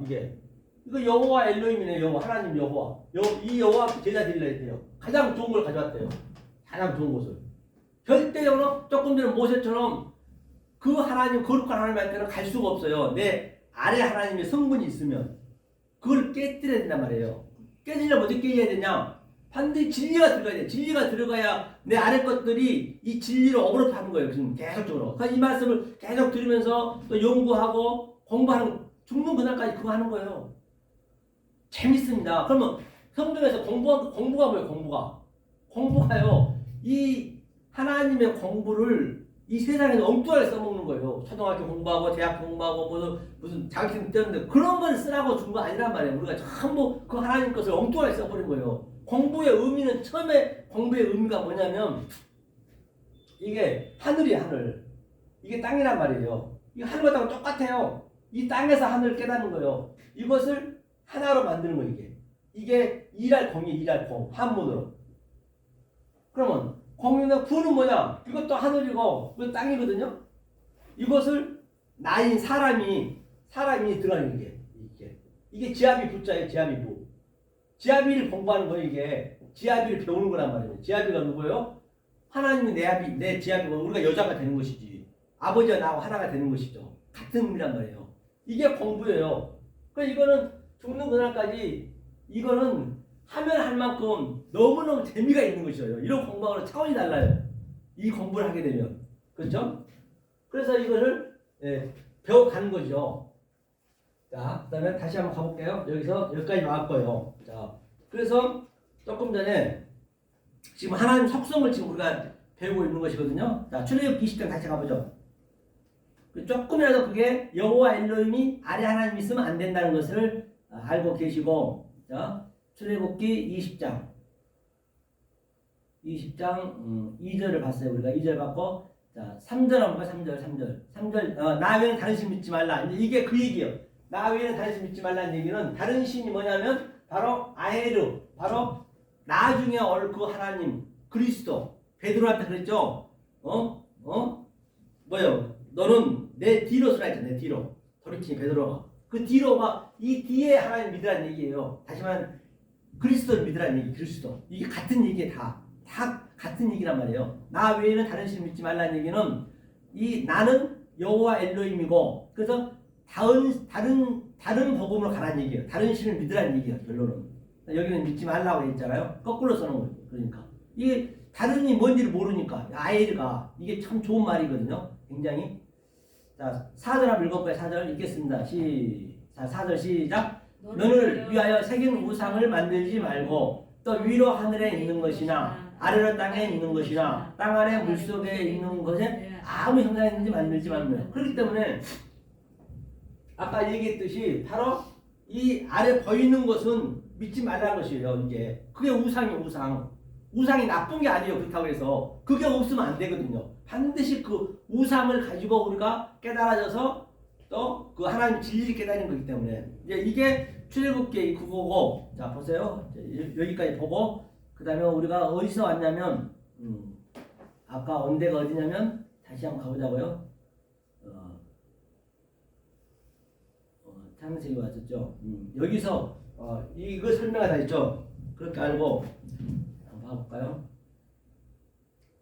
이거 여호와 엘로힘이네. 여호와 하나님 여호와 이 여호와 제자 드리려 했대요. 가장 좋은 걸 가져왔대요. 가장 좋은 것을 절대로 조금 전에 모세처럼 그 하나님 거룩한 하나님한테는 갈 수가 없어요. 내 아래 하나님의 성분이 있으면 그걸 깨뜨려야 된단 말이에요. 깨지려면 어떻게 깨야 되냐? 반드시 진리가 들어가야 돼. 진리가 들어가야 내 아래 것들이 이 진리를 어그럽하는 거예요. 지금 계속적으로. 그러니까 이 말씀을 계속 들으면서 또 연구하고 공부하는 죽는 그날까지 그거 하는 거예요. 재밌습니다. 그러면 성경에서 공부가 뭐예요? 공부가요. 이 하나님의 공부를 이 세상에서 엉뚱하게 써먹는 거예요. 초등학교 공부하고 대학 공부하고 무슨 자격증 떼는데 그런 걸 쓰라고 준 거 아니란 말이에요. 우리가 전부 그 하나님 것을 엉뚱하게 써버린 거예요. 공부의 의미는 처음에 공부의 의미가 뭐냐면 이게 하늘이에요. 하늘. 이게 땅이란 말이에요. 이게 하늘과 땅은 똑같아요. 이 땅에서 하늘을 깨닫는 거예요. 이것을 하나로 만드는 거예요. 이게 일할 공이에요. 일할 공. 한문으로. 그러면 공유는 구는 뭐냐? 이것도 하늘이고 이거 땅이거든요. 이것을 나인 사람이 들어가는 이게 지아비 부자예요. 지아비 부. 지아비를 공부하는 거예요. 이게 지아비를 배우는 거란 말이에요. 지아비가 누구예요? 하나님이 내 지아비고 우리가 여자가 되는 것이지. 아버지와 나하고 하나가 되는 것이죠. 같은 의미란 말이에요. 이게 공부예요. 그러니까 이거는 죽는 그날까지 이거는 하면 할 만큼 너무너무 재미가 있는 것이에요. 이런 공부하고는 차원이 달라요. 이 공부를 하게 되면. 그렇죠? 그래서 이거를 배워가는 거죠. 자, 그 다음에 다시 한번 가볼게요. 여기까지 나왔고요. 자, 그래서 조금 전에 지금 하나님 속성을 지금 우리가 배우고 있는 것이거든요. 자, 출애굽기 20장 같이 가보죠. 조금이라도 그게 여호와 엘로힘이 아래 하나님이 있으면 안 된다는 것을 알고 계시고, 자, 출애굽기 20장 2절을 봤어요. 우리가 2절 봤고, 자 3절 한번 봐. 3절 나 외에는 다른 신 믿지 말라. 이제 이게 그 얘기예요. 나 외에는 다른 신 믿지 말라는 얘기는 다른 신이 뭐냐면 바로 아헤르, 바로 나중에 올 그 하나님 그리스도. 베드로한테 그랬죠. 뭐요? 너는 내 뒤로 서라 했죠. 내 뒤로. 돌이키니 베드로가 그 뒤로가 이 뒤에 하나님 믿으라는 얘기예요. 다시 말하면 그리스도를 믿으라는 얘기. 그리스도. 이게 같은 얘기에 다 같은 얘기란 말이에요. 나 외에는 다른 신 믿지 말라는 얘기는 이 나는 여호와 엘로힘이고 그래서 다른 복음으로 가라는 얘기예요. 다른 신을 믿으라는 얘기예요. 결론은. 여기는 믿지 말라고 했잖아요. 거꾸로 써놓은 거예요. 그러니까 이게 다른이 뭔지를 모르니까 아에르가 이게 참 좋은 말이거든요. 굉장히. 자 4절 한번 읽어봐요. 4절 읽겠습니다. 4절 시작. 너를 위하여 새긴 우상을 만들지 말고 또 위로 하늘에 있는 것이나 아래로 땅에 있는 것이나 땅 아래 물속에 있는 것에 아무 형상이 있는지 만들지 말며. 그렇기 때문에 아까 얘기했듯이 바로 이 아래 보이는 것은 믿지 말라는 것이에요. 이게 그게 우상이 나쁜 게 아니에요. 그렇다고 해서 그게 없으면 안 되거든요. 반드시 그 우상을 가지고 우리가 깨달아져서 또 그 하나님 진리를 깨달은 거기 때문에 이게 출애굽기 그거고. 자 보세요. 여기까지 보고 그 다음에 우리가 어디서 왔냐면 아까 온 데가 어디냐면 다시 한번 가보자고요. 창세기 왔었죠. 여기서 이거 설명이 다 있죠. 그렇게 알고 한번 봐볼까요?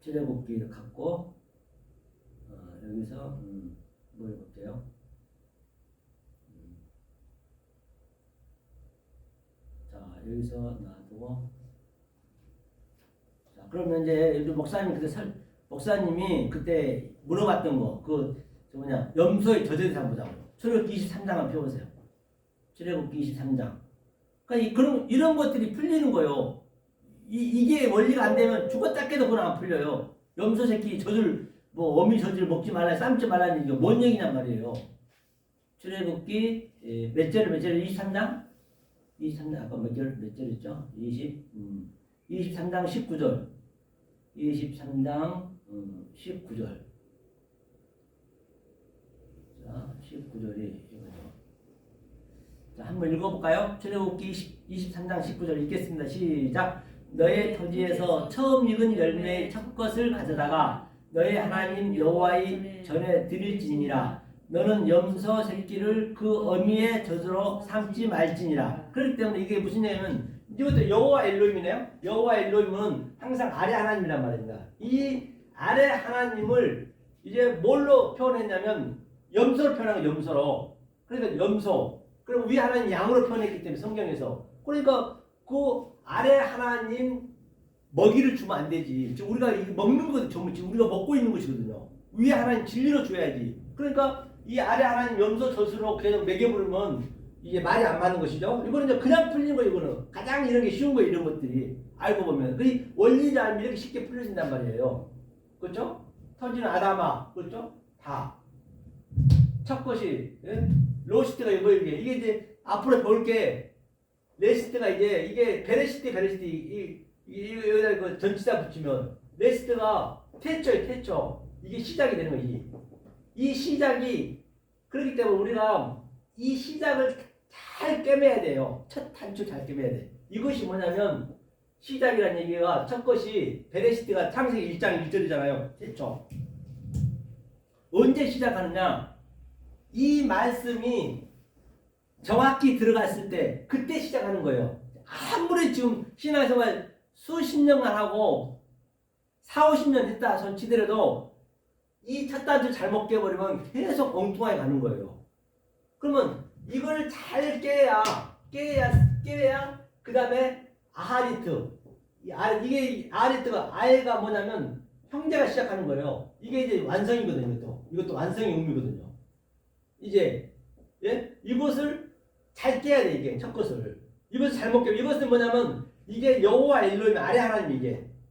출애굽기를 갖고 여기서 뭐 해볼게요. 자 여기서 놔두고 자 그러면 이제 우리 목사님 목사님이 그때 물어봤던 거, 저 뭐냐, 염소의 저주대상 보자고요. 출애굽기 23장 한번 펴보세요. 출애굽기 23장. 그러니까 이런 것들이 풀리는 거예요. 이게 원리가 안 되면 죽었다 깨도 그건 안 풀려요. 염소 새끼 젖을, 뭐 어미 젖을 먹지 말라, 삶지 말라는 이게 뭔 얘기냔 말이에요. 출애굽기 몇 절을 23장? 23장 아까 몇 절이죠? 23장 19절. 23장 19절. 자, 19절이 이거죠. 자, 한번 읽어볼까요? 출애굽기 23장 19절 읽겠습니다. 시작. 너의 토지에서 처음 익은 열매의 첫 것을 가져다가 너의 하나님 여호와의 전에 드릴지니라. 너는 염소 새끼를 그 어미의 젖으로 삼지 말지니라. 그렇기 때문에 이게 무슨 얘기냐면 이것도 여호와 엘로힘이네요. 여호와 엘로힘은 항상 아래 하나님이란 말입니다. 이 아래 하나님을 이제 뭘로 표현했냐면 염소로 표현한 거, 염소로. 그러니까 염소. 그리고 위 하나님 양으로 표현했기 때문에 성경에서. 그러니까 그 아래 하나님 먹이를 주면 안 되지. 지금 우리가 먹는 거 전부 지금 우리가 먹고 있는 것이거든요. 위 하나님 진리로 줘야지. 그러니까 이 아래 하나님 염소 젖으로 계속 먹여부르면 이게 말이 안 맞는 것이죠. 이거는 이제 그냥 풀리는 거. 이거는 가장 이런 게 쉬운 거, 이런 것들이 알고 보면 그 원리를 알면 이렇게 쉽게 풀려진단 말이에요. 그렇죠? 터지는 아담아, 그렇죠? 다. 첫 것이 로시트가 이게 이제 앞으로 볼 게 레시트가 이게 베레시트 여기다 그 전치사 붙이면 레시트가 태초예요. 태초. 이게 시작이 되는 거지. 이 시작이 그렇기 때문에 우리가 이 시작을 잘 꿰매야 돼요. 첫 단추 잘 꿰매야 돼. 이것이 뭐냐면 시작이라는 얘기가 첫 것이 베레시트가 창세기 1장 1절이잖아요. 태초. 언제 시작하느냐? 이 말씀이 정확히 들어갔을 때 그때 시작하는 거예요. 아무리 지금 신앙생활 수십 년간 하고 4, 50년 했다 손 치더라도 이 첫 단추 잘못 깨버리면 계속 엉뚱하게 가는 거예요. 그러면 이걸 잘 깨야 그 다음에 아하리트. 이게 아하리트가 아예가 뭐냐면 형제가 시작하는 거예요. 이게 이제 완성이거든요. 이것도 완성의 의미거든요. 이제 이것을 잘 깨야 돼. 이게 첫 것을 이것을 잘못 깨. 이것은 뭐냐면 이게 여호와 엘로힘 아래 하나님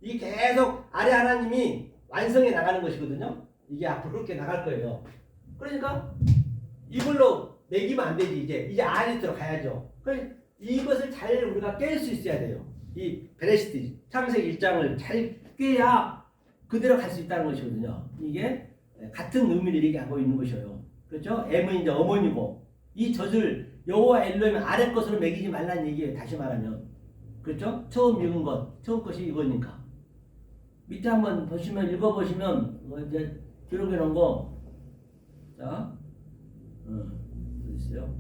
이게 계속 아래 하나님이 완성해 나가는 것이거든요. 이게 앞으로 그렇게 나갈 거예요. 그러니까 이걸로 매기면 안 되지. 이제 아래로 가야죠. 그래서 이것을 잘 우리가 깰 수 있어야 돼요. 이 베레시트 창세기 1장을 잘 깨야 그대로 갈 수 있다는 것이거든요. 이게 같은 의미를 얘기하고 있는 것이에요. 그렇죠? M은 이제 어머니고 이 젖을 여호와 엘로힘 아래 것으로 매기지 말라는 얘기예요. 다시 말하면 그렇죠? 처음 읽은 것, 처음 것이 이거니까. 밑에 한번 보시면 읽어보시면 이제 기록해 놓은 거, 자, 어디 있어요?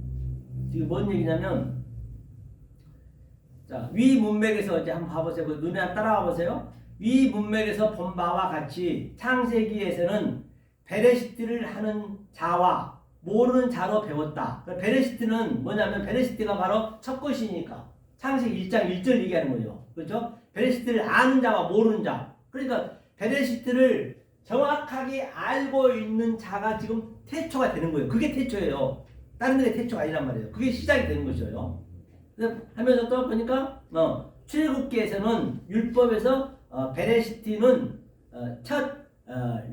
지금 뭔 얘기냐면, 자, 위 문맥에서 이제 한번 봐보세요. 그 눈에 한번 따라와 보세요. 위 문맥에서 본 바와 같이 창세기에서는 베레시트를 하는 자와 모르는 자로 배웠다. 베레시트는 뭐냐면 베레시트가 바로 첫 것이니까 창세기 1장 1절 얘기하는 거죠. 그렇죠? 베레시트를 아는 자와 모르는 자. 그러니까 베레시트를 정확하게 알고 있는 자가 지금 태초가 되는 거예요. 그게 태초예요. 다른 데가 태초가 아니란 말이에요. 그게 시작이 되는 것이에요. 그래서 하면서 또 보니까 출애굽기에서는 율법에서 베레시트는 첫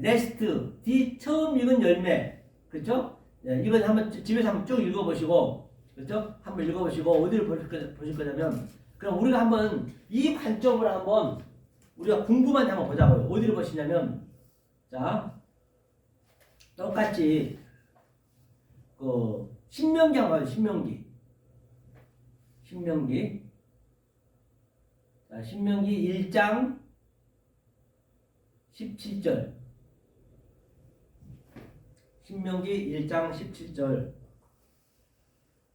레스트 뒤 처음 익은 열매. 그렇죠? 이건 한번 집에서 한번 쭉 읽어보시고, 그렇죠? 한번 읽어보시고 어디를 보실 거냐면, 그럼 우리가 한번 이 관점으로 한번 우리가 궁금한데 한번 보자고요. 어디를 보시냐면, 자, 똑같이 그 신명기 한번 봐요. 신명기. 자, 신명기 1장 17절. 신명기 1장 17절.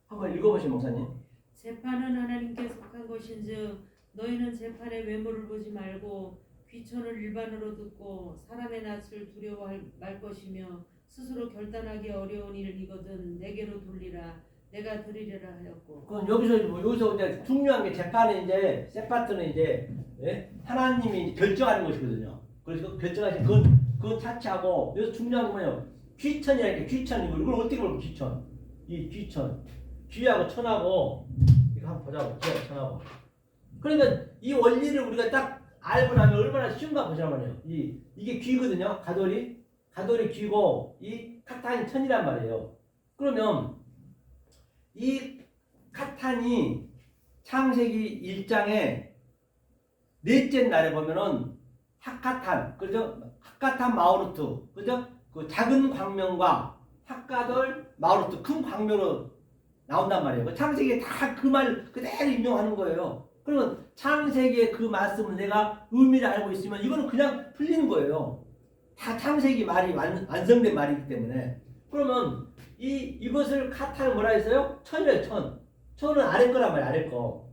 한번 읽어보시죠, 목사님. 재판은 하나님께 속한 것인즉 너희는 재판의 외모를 보지 말고 귀천을 일반으로 듣고 사람의 낯을 두려워할 말 것이며 스스로 결단하기 어려운 일이거든 내게로 돌리라. 내가 드리려라 하였고. 그럼 여기서 이제 중요한 게 재판은 이제 세파트는 이제 하나님이 이제 결정하는 것이거든요. 그래서 결정하신 그건 차치하고 여기서 중요한 건 뭐예요? 귀천이라는 게 귀천이고 이걸 어떻게 보면 귀천. 이 귀천. 귀하고 천하고 이거 한번 보자고. 귀하고 천하고. 그러니까 이 원리를 우리가 딱 알고 나면 얼마나 쉬운가 보자 말이에요. 이게 귀거든요. 가돌이 귀고 이 카탄이 천이란 말이에요. 그러면 이 카탄이 창세기 1장에 넷째 날에 보면은 핫카탄, 그죠? 핫카탄 마오르트, 그죠? 그 작은 광명과 핫가돌 마오르트 큰 광명으로 나온단 말이에요. 그 창세기에 다 그 말 그대로 인용하는 거예요. 그러면 창세기의 그 말씀을 내가 의미를 알고 있으면 이거는 그냥 풀리는 거예요. 다 창세기 말이 완성된 말이기 때문에. 그러면 이것을 카타는 뭐라 했어요? 천이래요, 천. 천은 아래 거란 말이에요, 아래 거.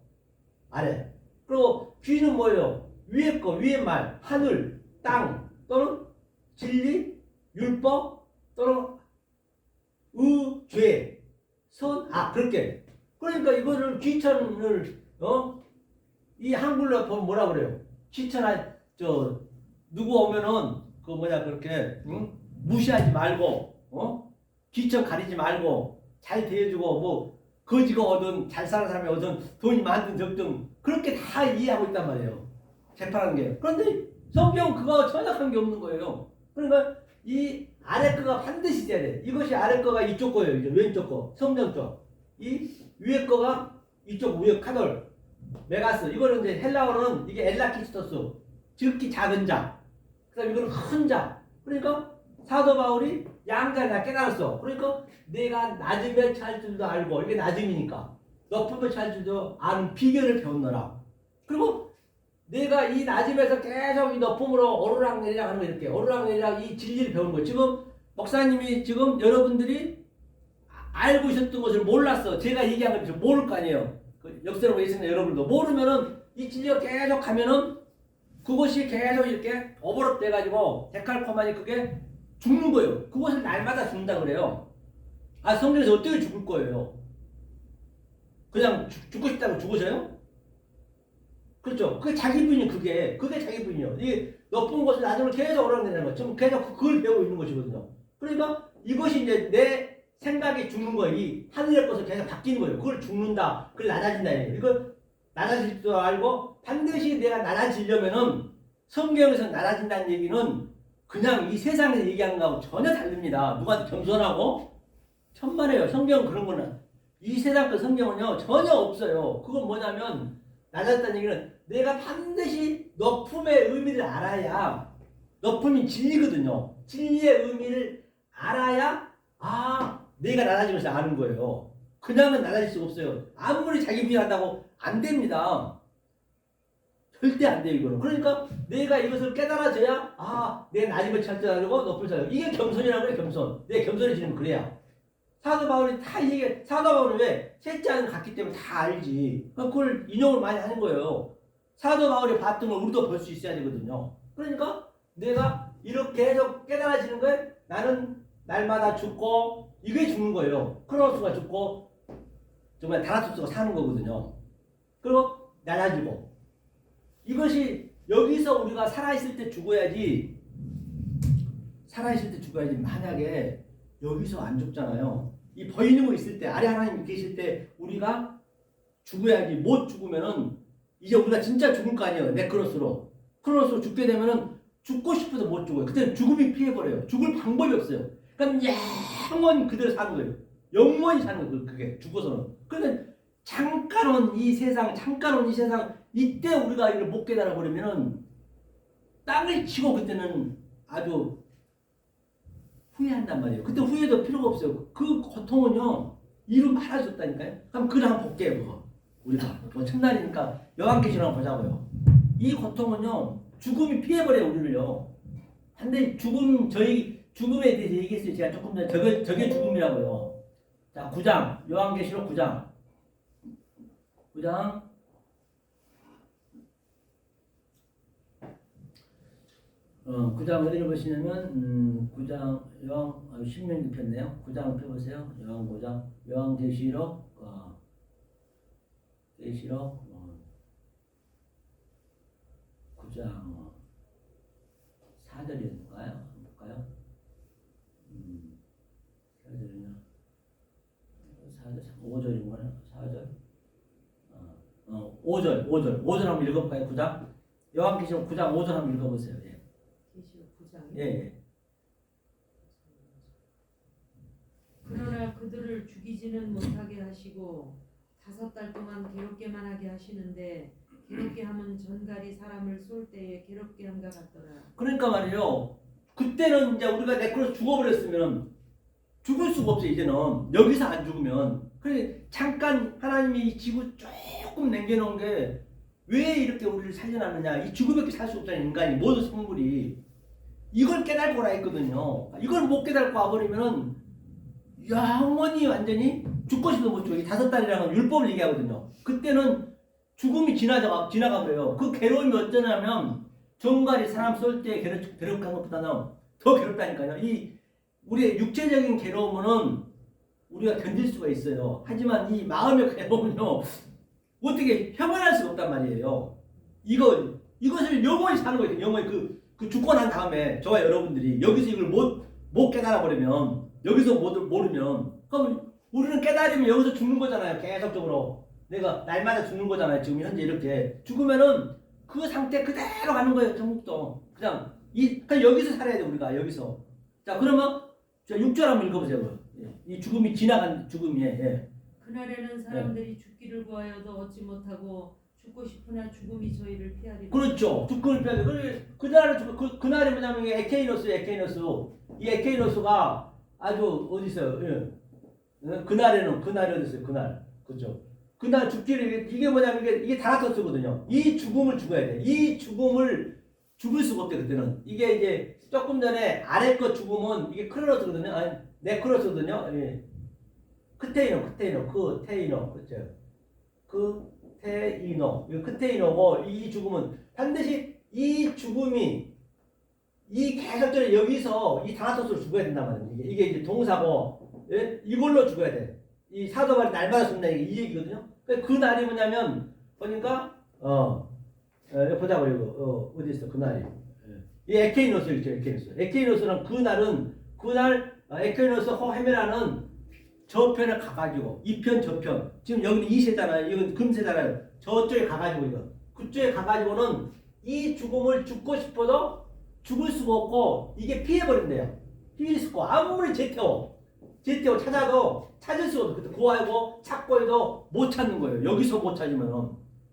아래. 그리고 귀는 뭐예요? 위에 거, 위에 말. 하늘, 땅, 또는 진리, 율법, 또는 죄, 선, 그렇게. 그러니까 이거를 귀천을, 이 한글로 보면 뭐라 그래요? 귀천아, 누구 오면은, 그렇게, 무시하지 말고, 귀천 가리지 말고, 잘 대해주고, 거지가 오든, 잘 사는 사람이 오든, 돈이 많든 적든, 그렇게 다 이해하고 있단 말이에요. 재판하는 게. 그런데 성경 그거 전혀 게 없는 거예요. 그러니까 이 아래 거가 반드시 돼야 돼. 이것이 아래 거가 이쪽 거예요. 이제 왼쪽 거. 성경 쪽. 이 위에 거가 이쪽 위에 카돌. 메가스. 이거는 이제 헬라어로는 이게 엘라키스토스. 즉기 작은 자. 그 다음에 이거는 큰 자. 그러니까 사도 바울이 양자를 다 깨달았어. 그러니까 내가 낮음에 찰 줄도 알고, 이게 낮음이니까. 높음에 찰 줄도 아는 비결을 배웠노라. 그리고 내가 이 낮음에서 계속 이 높음으로 오르락내리락 하는 거 이렇게. 오르락내리락 이 진리를 배우는 거예요. 지금 목사님이 지금 여러분들이 알고 있었던 것을 몰랐어. 제가 얘기한 걸 모를 거 아니에요. 역사로 계시는 여러분도 모르면은 이 진리가 계속 가면은 그것이 계속 이렇게 오버랩 돼가지고 데칼코마니 그게 죽는 거예요. 그것을 날마다 죽는다 그래요. 성경에서 어떻게 죽을 거예요? 그냥 죽고 싶다고 죽으세요? 그렇죠. 그게 자기 부인이 그게 자기 부인이요. 이 높은 것을 낮음을 계속 오르내리는 거. 지금 계속 그걸 배우고 있는 것이거든요. 그러니까 이것이 이제 내 생각이 죽는 거예요. 이 하늘의 것을 계속 바뀌는 거예요. 그걸 죽는다. 그걸 낮아진다. 이걸 낮아질 줄 알고 반드시 내가 낮아지려면은 성경에서 낮아진다는 얘기는 그냥 이 세상에서 얘기하는 거하고 전혀 다릅니다. 누구한테 겸손하고 천만에요. 성경 그런 거는 이 세상 그 성경은요 전혀 없어요. 그건 뭐냐면 낮았다는 얘기는 내가 반드시 높음의 의미를 알아야 높음이 진리거든요. 진리의 의미를 알아야 내가 낮아진 것을 아는 거예요. 그냥은 낮아질 수가 없어요. 아무리 자기 부인한다고 안 됩니다. 절대 안 돼요 이거는. 그러니까 내가 이것을 깨달아져야 내 낮음을 찾아가지고 높을 찾아가고 이게 겸손이라고 해요. 겸손. 내 겸손해지는 그래야. 사도 바울이 다 얘기해. 사도 바울은 왜? 셋째 안을 갔기 때문에 다 알지. 그걸 인용을 많이 하는 거예요. 사도 바울이 봤던 걸 우리도 볼 수 있어야 되거든요. 그러니까 내가 이렇게 해서 깨달아지는 거에 나는 날마다 죽고 이게 죽는 거예요. 크로노스가 죽고 정말 다라투스가 사는 거거든요. 그리고 낮아지고 이것이 여기서 우리가 살아있을 때 죽어야지. 살아있을 때 죽어야지. 만약에 여기서 안 죽잖아요. 이 보이는 있을 때 아래 하나님 계실 때 우리가 죽어야지. 못 죽으면은 이제 우리가 진짜 죽을 거 아니에요. 네크로스로. 크로노스로 죽게 되면은 죽고 싶어서 못 죽어요. 그때는 죽음이 피해버려요. 죽을 방법이 없어요. 그러니까 영원히 그대로 사는 거예요. 영원히 사는 거예요. 그게 죽어서는. 그런데 잠깐 온 이 세상 이때 우리가 이걸 못 깨달아 버리면은 땅을 치고 그때는 아주 후회한단 말이에요. 그때 후회도 필요가 없어요. 그 고통은요 이루 말할 수 없다니까요. 그럼 그걸 한번 볼게요. 그거 우리가 첫날이니까 요한계시록 한번 보자고요. 이 고통은요 죽음이 피해버려요 우리를요. 근데 저희 죽음에 대해서 얘기했어요. 제가 조금 전에 저게 죽음이라고요. 자 9장 요한계시록 9장 9장 어디를 보시냐면 9장 여왕 신명기 폈네요. 9장을 펴보세요. 여왕 9장 여왕 계시록 계시록 9장 4절인가요? 한번 볼까요? 4절이나 4절 5절인가요? 4절 5절 한번 읽어볼까요? 9장 여왕 계시록 9장 5절 한번 읽어보세요. 예. 계시록 9장. 예. 그러나 그들을 죽이지는 못하게 하시고 5달 동안 괴롭게만 하게 하시는데 괴롭게 하면 전갈이 사람을 쏠 때에 괴롭게 함과 같더라. 그러니까 말이에요. 그때는 이제 우리가 네크로스 죽어버렸으면 죽을 수가 없어. 이제는 여기서 안 죽으면. 그래 잠깐 하나님이 이 지구 조금 남겨놓은 게 왜 이렇게 우리를 살려놨느냐. 이 죽음밖에 살 수 없잖아요. 인간이 모든 생물이. 이걸 깨달고 라 했거든요. 이걸 못 깨달고 와버리면은 영원히 완전히 죽고 싶어도 못 죽어. 이 5달이라는 율법을 얘기하거든요. 그때는 죽음이 지나가 버려요. 그 괴로움이 어쩌냐면 정갈이 사람 쏠 때 괴롭한 것보다는 더 괴롭다니까요. 이 우리의 육체적인 괴로움은 우리가 견딜 수가 있어요. 하지만 이 마음의 괴로움은요 어떻게 형언할 수가 없단 말이에요. 이것을 영원히 사는 거예요. 영원히 그 죽고 난 다음에 저와 여러분들이 여기서 이걸 못 깨달아 버리면 여기서 모르면 그럼 우리는 깨달으면 여기서 죽는 거잖아요. 계속적으로 내가 날마다 죽는 거잖아요. 지금 현재 이렇게 죽으면은 그 상태 그대로 가는 거예요. 천국도 그냥 그냥 여기서 살아야 돼. 우리가 여기서. 자 그러면 자 6절 한번 읽어보세요. 이 죽음이 지나간 죽음이에요. 예. 그날에는 사람들이 죽기를 구하여도 얻지 못하고 죽고 싶으나 죽음이 저희를 피하리라. 그렇죠. 죽음을 피하게. 그날이 뭐냐면 에케이노스. 이 에케이노스가 아주 어디 있어요? 예. 그날이 어디 있어요? 그날. 그렇죠. 그날 죽기를 이게 뭐냐면 이게 다나토스거든요. 이 죽음을 죽어야 돼. 이 죽음을 죽을 수가 없대 그때는. 이게 이제 조금 전에 아래 것 죽음은 이게 크로노스거든요. 아니 네크로스거든요. 예. 크테이노 그렇죠. 크테이노고 이 죽음은 반드시 이 죽음이 이 계속적으로 여기서 이 다나토스로 죽어야 된단 말이에요. 이게 이제 동사고 예? 이걸로 죽어야 돼. 이 사도발이 날마다 죽는다 이 얘기거든요. 그 날이 뭐냐면 보니까 보자고 이거 어디 있어 그 날이 이 에케이노스 있죠. 에케이노스는 그날 에케이노스 호헤메라는 저편에 가가지고 이편 저편 지금 여기는 이세잖아요. 이건 금세잖아요. 저쪽에 가가지고 이거 그쪽에 가가지고는 이 죽음을 죽고 싶어도 죽을 수가 없고 이게 피해버린대요. 휘리스코 아무리 제태오 찾아도 찾을 수가 없어. 그때 고아이고 찾고 해도 못 찾는 거예요. 여기서 못 찾으면은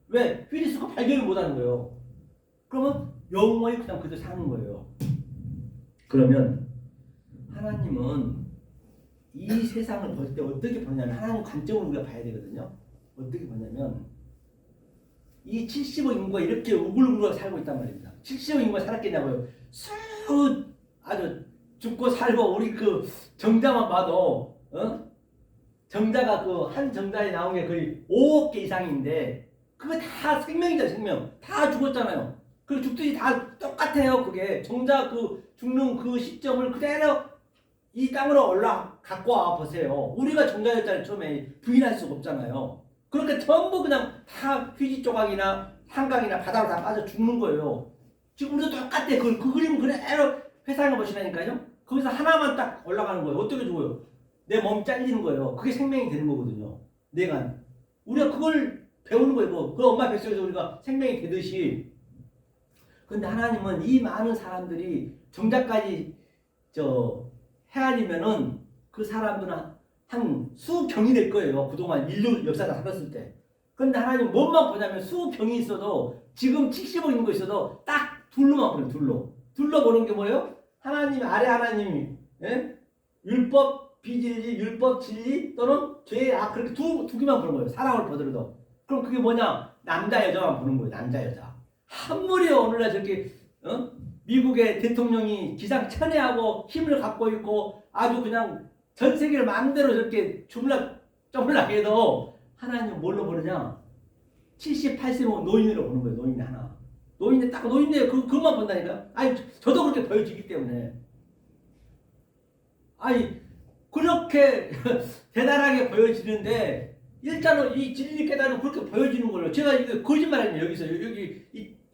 왜 휘리스코 발견을 못하는 거예요. 그러면 영원히 그냥 그대로 사는 거예요. 그러면 하나님은 이 세상을 볼 때 어떻게 보냐면 하나님 관점으로 우리가 봐야 되거든요. 어떻게 보냐면 이 70억 인구가 이렇게 우글우글 살고 있단 말입니다. 70억 인구가 살았겠냐고요. 아주 죽고 살고 우리 그 정자만 봐도 정자가 그 한 정자에 나온 게 거의 5억 개 이상인데 그거 다 생명이죠. 생명 다 죽었잖아요. 그 죽듯이 다 똑같아요. 그게 정자 그 죽는 그 시점을 그대로 이 땅으로 갖고 와 보세요. 우리가 정자였잖아요. 처음에 부인할 수가 없잖아요. 그러니까 전부 그냥 다 휴지 조각이나 한강이나 바다로 다 빠져 죽는 거예요. 지금 우리도 똑같아. 그 그림 그대로 회상해 보시라니까요. 거기서 하나만 딱 올라가는 거예요. 어떻게 죽어요? 내 몸이 잘리는 거예요. 그게 생명이 되는 거거든요. 내가 우리가 그걸 배우는 거예요. 그 엄마 뱃속에서 우리가 생명이 되듯이. 근데 하나님은 이 많은 사람들이 정자까지 헤아리면은 그 사람들은 한 수경이 될 거예요. 그동안 인류 역사가 살았을 때. 근데 하나님 뭐만 보냐면 수경이 있어도 지금 70억 있는 거 있어도 딱 둘로만 보는 둘로 보는 게 뭐예요? 하나님 아래 하나님이 율법 비진리 율법 진리 또는 죄 악 그렇게 두 개만 보는 거예요. 사랑을 보더라도. 그럼 그게 뭐냐? 남자 여자만 보는 거예요. 남자 여자. 한물이 오늘날 저렇게 미국의 대통령이 기상천외하고 힘을 갖고 있고 아주 그냥 전 세계를 마음대로 저렇게 쪼물락 해도 하나님 뭘로 보느냐? 78세 노인으로 보는 거예요. 노인 하나. 노인네 딱 노인네 그것만 본다니까. 아니 저도 그렇게 보여지기 때문에. 아니 그렇게 대단하게 보여지는데 일단은 이 진리 깨달음 그렇게 보여지는 걸로 제가 이거 거짓말이에요. 여기서 여기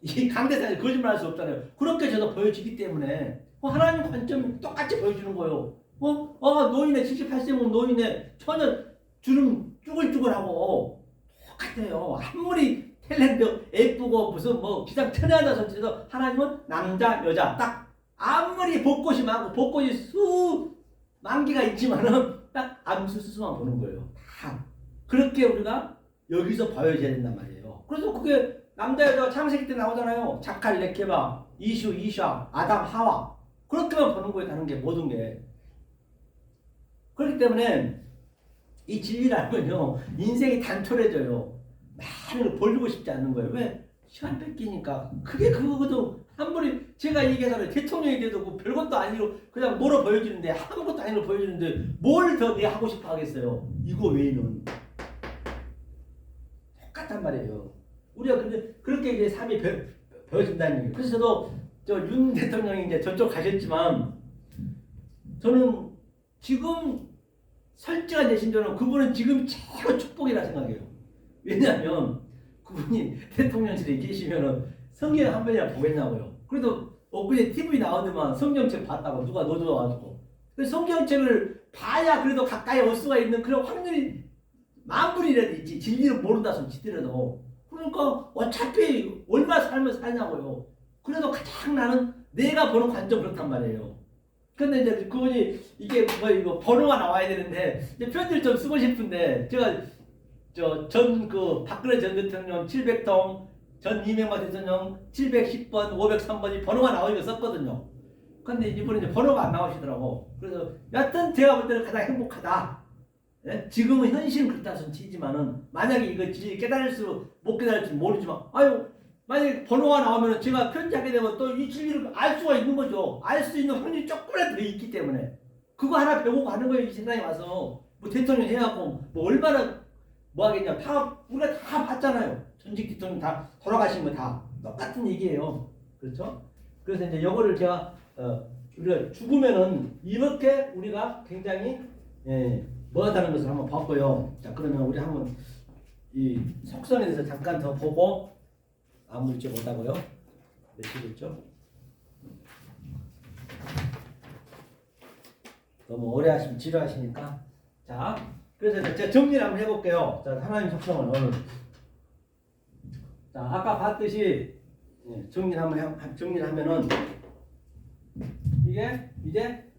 이 강대상에 거짓말할 수 없잖아요. 그렇게 저도 보여지기 때문에 하나님 관점이 똑같이 보여주는 거예요. 노인네 78세면 노인네 처녀 주름 쭈글쭈글하고 똑같아요. 아무리 탤런트 예쁘고 무슨 뭐 기상 천연하다 손질해도 하나님은 남자 여자 딱 아무리 벚꽃이 많고 벚꽃이 수만 개가 있지만은 딱 암수수만 보는 거예요. 다 그렇게 우리가 여기서 보여줘야 된단 말이에요. 그래서 그게 남자 여자 창세기 때 나오잖아요. 자칼 레케바 이슈 이샤 아담 하와 그렇게만 보는 거예요. 다른 게 모든 게. 그렇기 때문에 이 진리라면요 인생이 단촐해져요. 많은 걸 벌리고 싶지 않는 거예요. 왜? 시간 뺏기니까. 그게 그거거든. 아무리 제가 얘기하잖아요. 대통령이 돼도 뭐 별것도 아니고 그냥 뭐로 보여주는데 아무것도 아니고 보여주는데 뭘 더 내 하고 싶어 하겠어요. 이거 외에는. 똑같단 말이에요. 우리가 근데 그렇게 이제 삶이 배워진다는 얘기예요. 그래서 저도 윤 대통령이 이제 저쪽 가셨지만 저는 지금 설정한 제 심정은 그분은 지금 최고 축복이라 생각해요. 왜냐하면 그분이 대통령실에 계시면은 성경 한 번이나 보겠냐고요. 그래도 엊그제 TV 나오더만 성경책 봤다고 누가 넣어줘가지고 성경책을 봐야 그래도 가까이 올 수가 있는 그런 확률이 만분이라도 있지. 진리를 모른다 손 치더라도. 그러니까 어차피 얼마 살면 사냐고요. 그래도 가장 나는 내가 보는 관점 그렇단 말이에요. 근데 이제 그분이 이게 뭐 이거 번호가 나와야 되는데 이제 편지를 좀 쓰고 싶은데 제가 박근혜 전 대통령 700통 전 이명박 대통령 710번 503번이 번호가 나오니까 썼거든요. 근데 이번에 이제 번호가 안 나오시더라고. 그래서 여튼 제가 볼 때는 가장 행복하다. 예? 지금은 현실은 그렇다 손 치지만은 만약에 이거 진리 못 깨달을지 모르지만 만약에 번호가 나오면 제가 편지하게 되면 또 이 진리를 알 수가 있는 거죠. 알 수 있는 확률이 조금이라도 있기 때문에 그거 하나 배우고 가는 거예요. 이 세상에 와서 뭐 대통령 해갖고 뭐 얼마나 뭐 하겠냐. 다 우리가 다 봤잖아요. 전직 대통령 다 돌아가신 거 다 똑같은 얘기예요. 그렇죠? 그래서 이제 요거를 제가 우리가 죽으면은 이렇게 우리가 굉장히 뭐하다는 것을 한번 봤고요. 자 그러면 우리 한번 이 속성에 대해서 잠깐 더 보고 아무 일지 못하고요. 몇 시겠죠? 너무 오래 하시면 지루하시니까. 자, 그래서 제가 정리를 한번 해볼게요. 자, 하나님 속성을 오늘. 자, 아까 봤듯이 정리를 하면은 이게 이제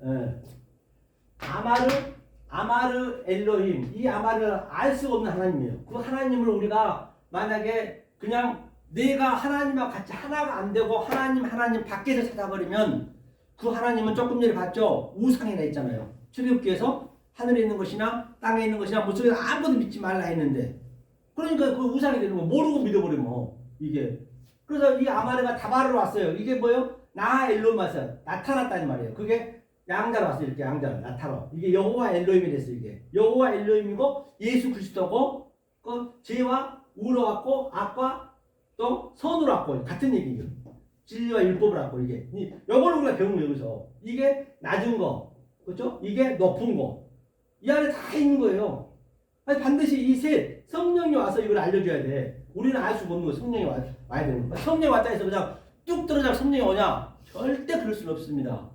아마르 엘로힘, 이 아마르를 알 수가 없는 하나님이에요. 그 하나님을 우리가 만약에 그냥 내가 하나님과 같이 하나가 안 되고 하나님 밖에서 찾아버리면 그 하나님은 조금 전에 봤죠? 우상이나 있잖아요. 출애굽기에서 하늘에 있는 것이나 땅에 있는 것이나 물속에서 아무것도 믿지 말라 했는데 그러니까 그 우상이 되는 거 모르고 믿어버리면 이게 그래서 이 아마르가 다바르로 왔어요. 이게 뭐예요? 나 엘로힘 왔어요. 나타났다는 말이에요. 그게 양자로 왔어요. 이렇게 양자로 나타로. 이게 여호와 엘로힘이 됐어요. 이게 여호와 엘로힘이고 예수 그리스도고 그 죄와 우로 왔고 악과 또 선으로 왔고 같은 얘기예요. 진리와 율법을 왔고 이게 요거를 우리가 배우는 거예요. 여기서 이게 낮은 거 그렇죠? 이게 높은 거 이 안에 다 있는 거예요. 아니 반드시 이 셋 성령이 와서 이걸 알려줘야 돼. 우리는 알 수 없는 거 성령이 와야 되는 거야. 성령이 왔다 해서 그냥 뚝 떨어져 성령이 오냐? 절대 그럴 수는 없습니다.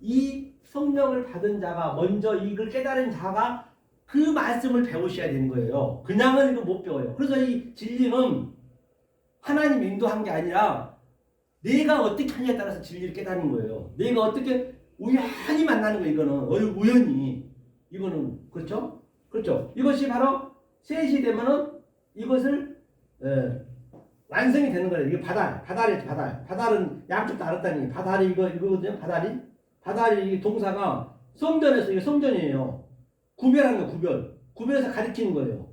이 성령을 받은 자가 먼저 이걸 깨달은 자가 그 말씀을 배우셔야 되는 거예요. 그냥은 이거 못 배워요. 그래서 이 진리는 하나님 인도한 게 아니라 내가 어떻게 하냐에 따라서 진리를 깨닫는 거예요. 내가 어떻게 우연히 만나는 거예요. 이거는 우연히 이거는 그렇죠? 그렇죠. 이것이 바로 셋이 되면은 이것을 완성이 되는 거예요. 이게 바달이지 바달. 바달은 양쪽 다 알았다는 얘기. 바달이 이거거든요. 바달이 이 동사가 성전에서 이게 성전이에요. 구별하는 거 구별해서 가리키는 거예요.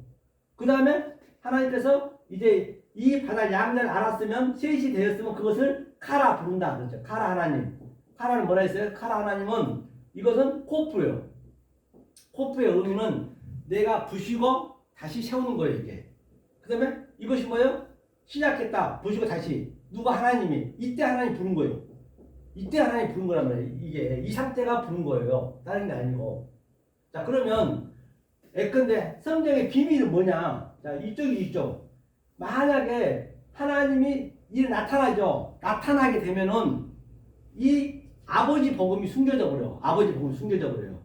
그 다음에 하나님께서 이제 이 바달 양자를 알았으면 셋이 되었으면 그것을 카라 부른다 그렇죠. 카라 하나님. 카라는 뭐라 했어요? 카라 하나님은 이것은 코프예요. 코프의 의미는 내가 부시고 다시 세우는 거예요. 이게. 그 다음에 이것이 뭐예요? 시작했다 부시고 다시 누가 하나님이 이때 하나님 부른 거예요. 이때 하나님 부른 거란 말이에요. 이게 이 상태가 부른 거예요. 다른 게 아니고. 자 그러면 예컨대 성경의 비밀은 뭐냐? 자 이쪽이 이쪽. 만약에 하나님이 이 나타나죠. 나타나게 되면은 이 아버지 복음이 숨겨져 버려. 아버지 복음이 숨겨져 버려요.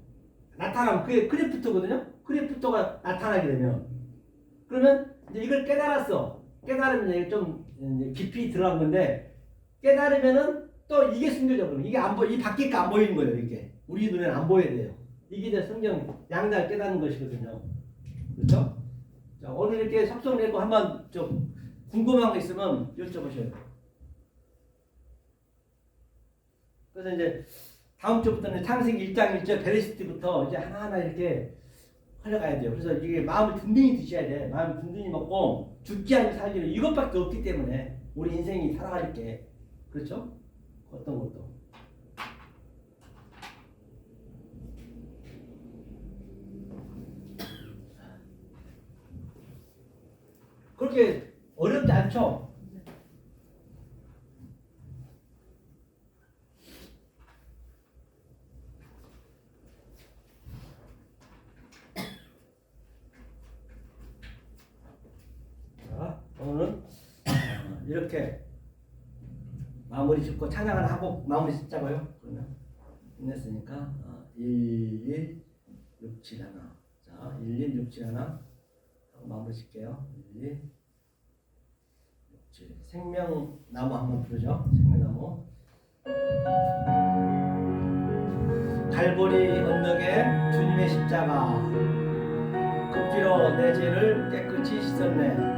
나타나면 그게 크리프토거든요. 크리프토가 나타나게 되면 그러면 이제 이걸 깨달았어. 깨달으면 이게 좀 이제 깊이 들어간 건데 깨달으면은 또 이게 숨겨져 버려. 이게 안 보이, 이 밖에 안 보이는 거예요. 이게 우리 눈에는 안 보여야 돼요. 이게 이제 성경 양날 깨닫는 것이거든요. 그렇죠? 자 오늘 이렇게 속성내고 한번 좀 궁금한 거 있으면 여쭤보셔요. 그래서 이제 다음 주부터는 창세기 1장 1절 베레시티부터 이제 하나하나 이렇게 흘러가야 돼요. 그래서 이게 마음을 든든히 드셔야 돼. 마음을 든든히 먹고 죽지 않고 살기로 이것밖에 없기 때문에 우리 인생이 살아갈 게 그렇죠? 어떤 것도 그렇게 어렵지 않죠? 자, 오늘은 이렇게 마무리 짓고 찬양을 하고 마무리 짓자고요. 그러면 끝냈으니까 1, 6, 7 하나. 자, 1, 6, 7 하나 하고 마무리 짓게요. 1, 6, 7 생명나무 한번 부르죠. 생명나무. 갈보리 언덕에 주님의 십자가 급기로 내 죄를 깨끗이 씻었네.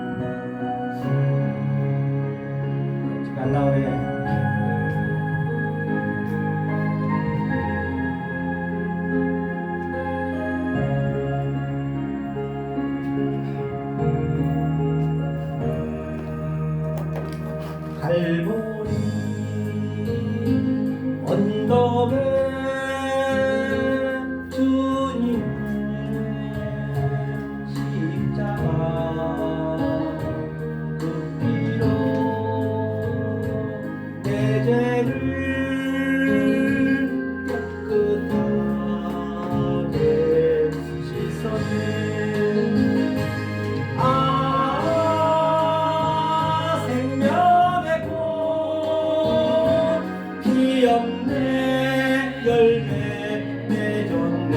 안 나오네. 갈보리 언덕에 주님의 십자가 급기로 내 죄를 깨끗하게 씻었네. 아 생명의 꽃 피었네. 열매 맺었네.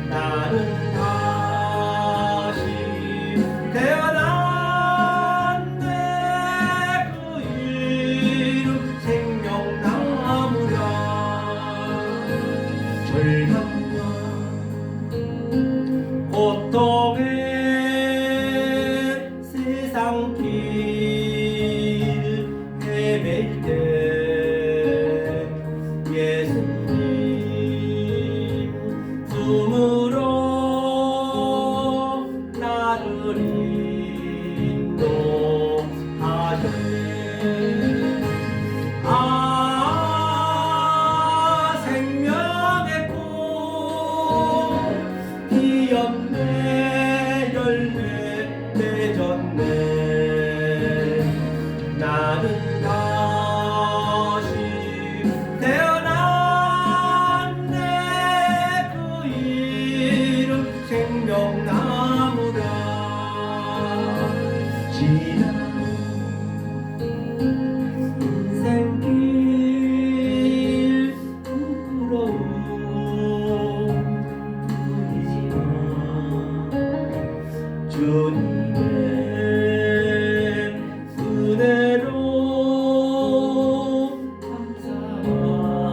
나는 다시 태어났네. 그 이름 생명나무라. 절망과 고통의 세상 길 헤맬 때 예수님 숨으로 나를 인도하셨네. 아 생명의 꽃 피었네. 열매 맺었네. 나는 다시 태어났네. 그 이름 생명나무라. 지나는 인생길 부끄러움 뿐이지만 주님의 은혜로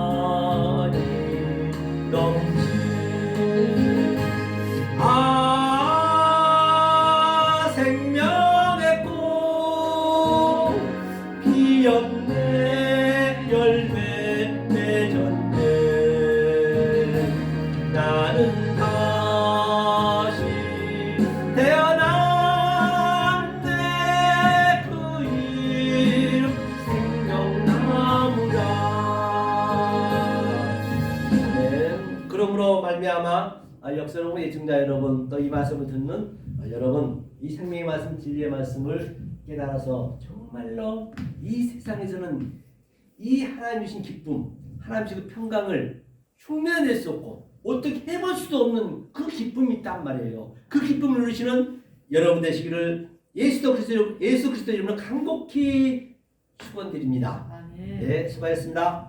감사하니 넘치네. 아 생명의 꽃 피었네. 열매 맺었네. 나는 다시 태어났네. 그 이름 생명나무라. 네. 그러므로 말미암아 역사로운 예청자 여러분 또 이 말씀을 듣는 여러분 이 생명의 말씀 진리의 말씀을 깨달아서 정말로 이 세상에서는 이 하나님 주신 기쁨, 하나님 주신 그 평강을 흉내낼 수 없고 어떻게 해볼 수도 없는 그 기쁨이 있단 말이에요. 그 기쁨을 누리시는 여러분 되시기를 예수 그리스도 이름으로 간곡히 축원드립니다. 아멘. 네, 수고하셨습니다.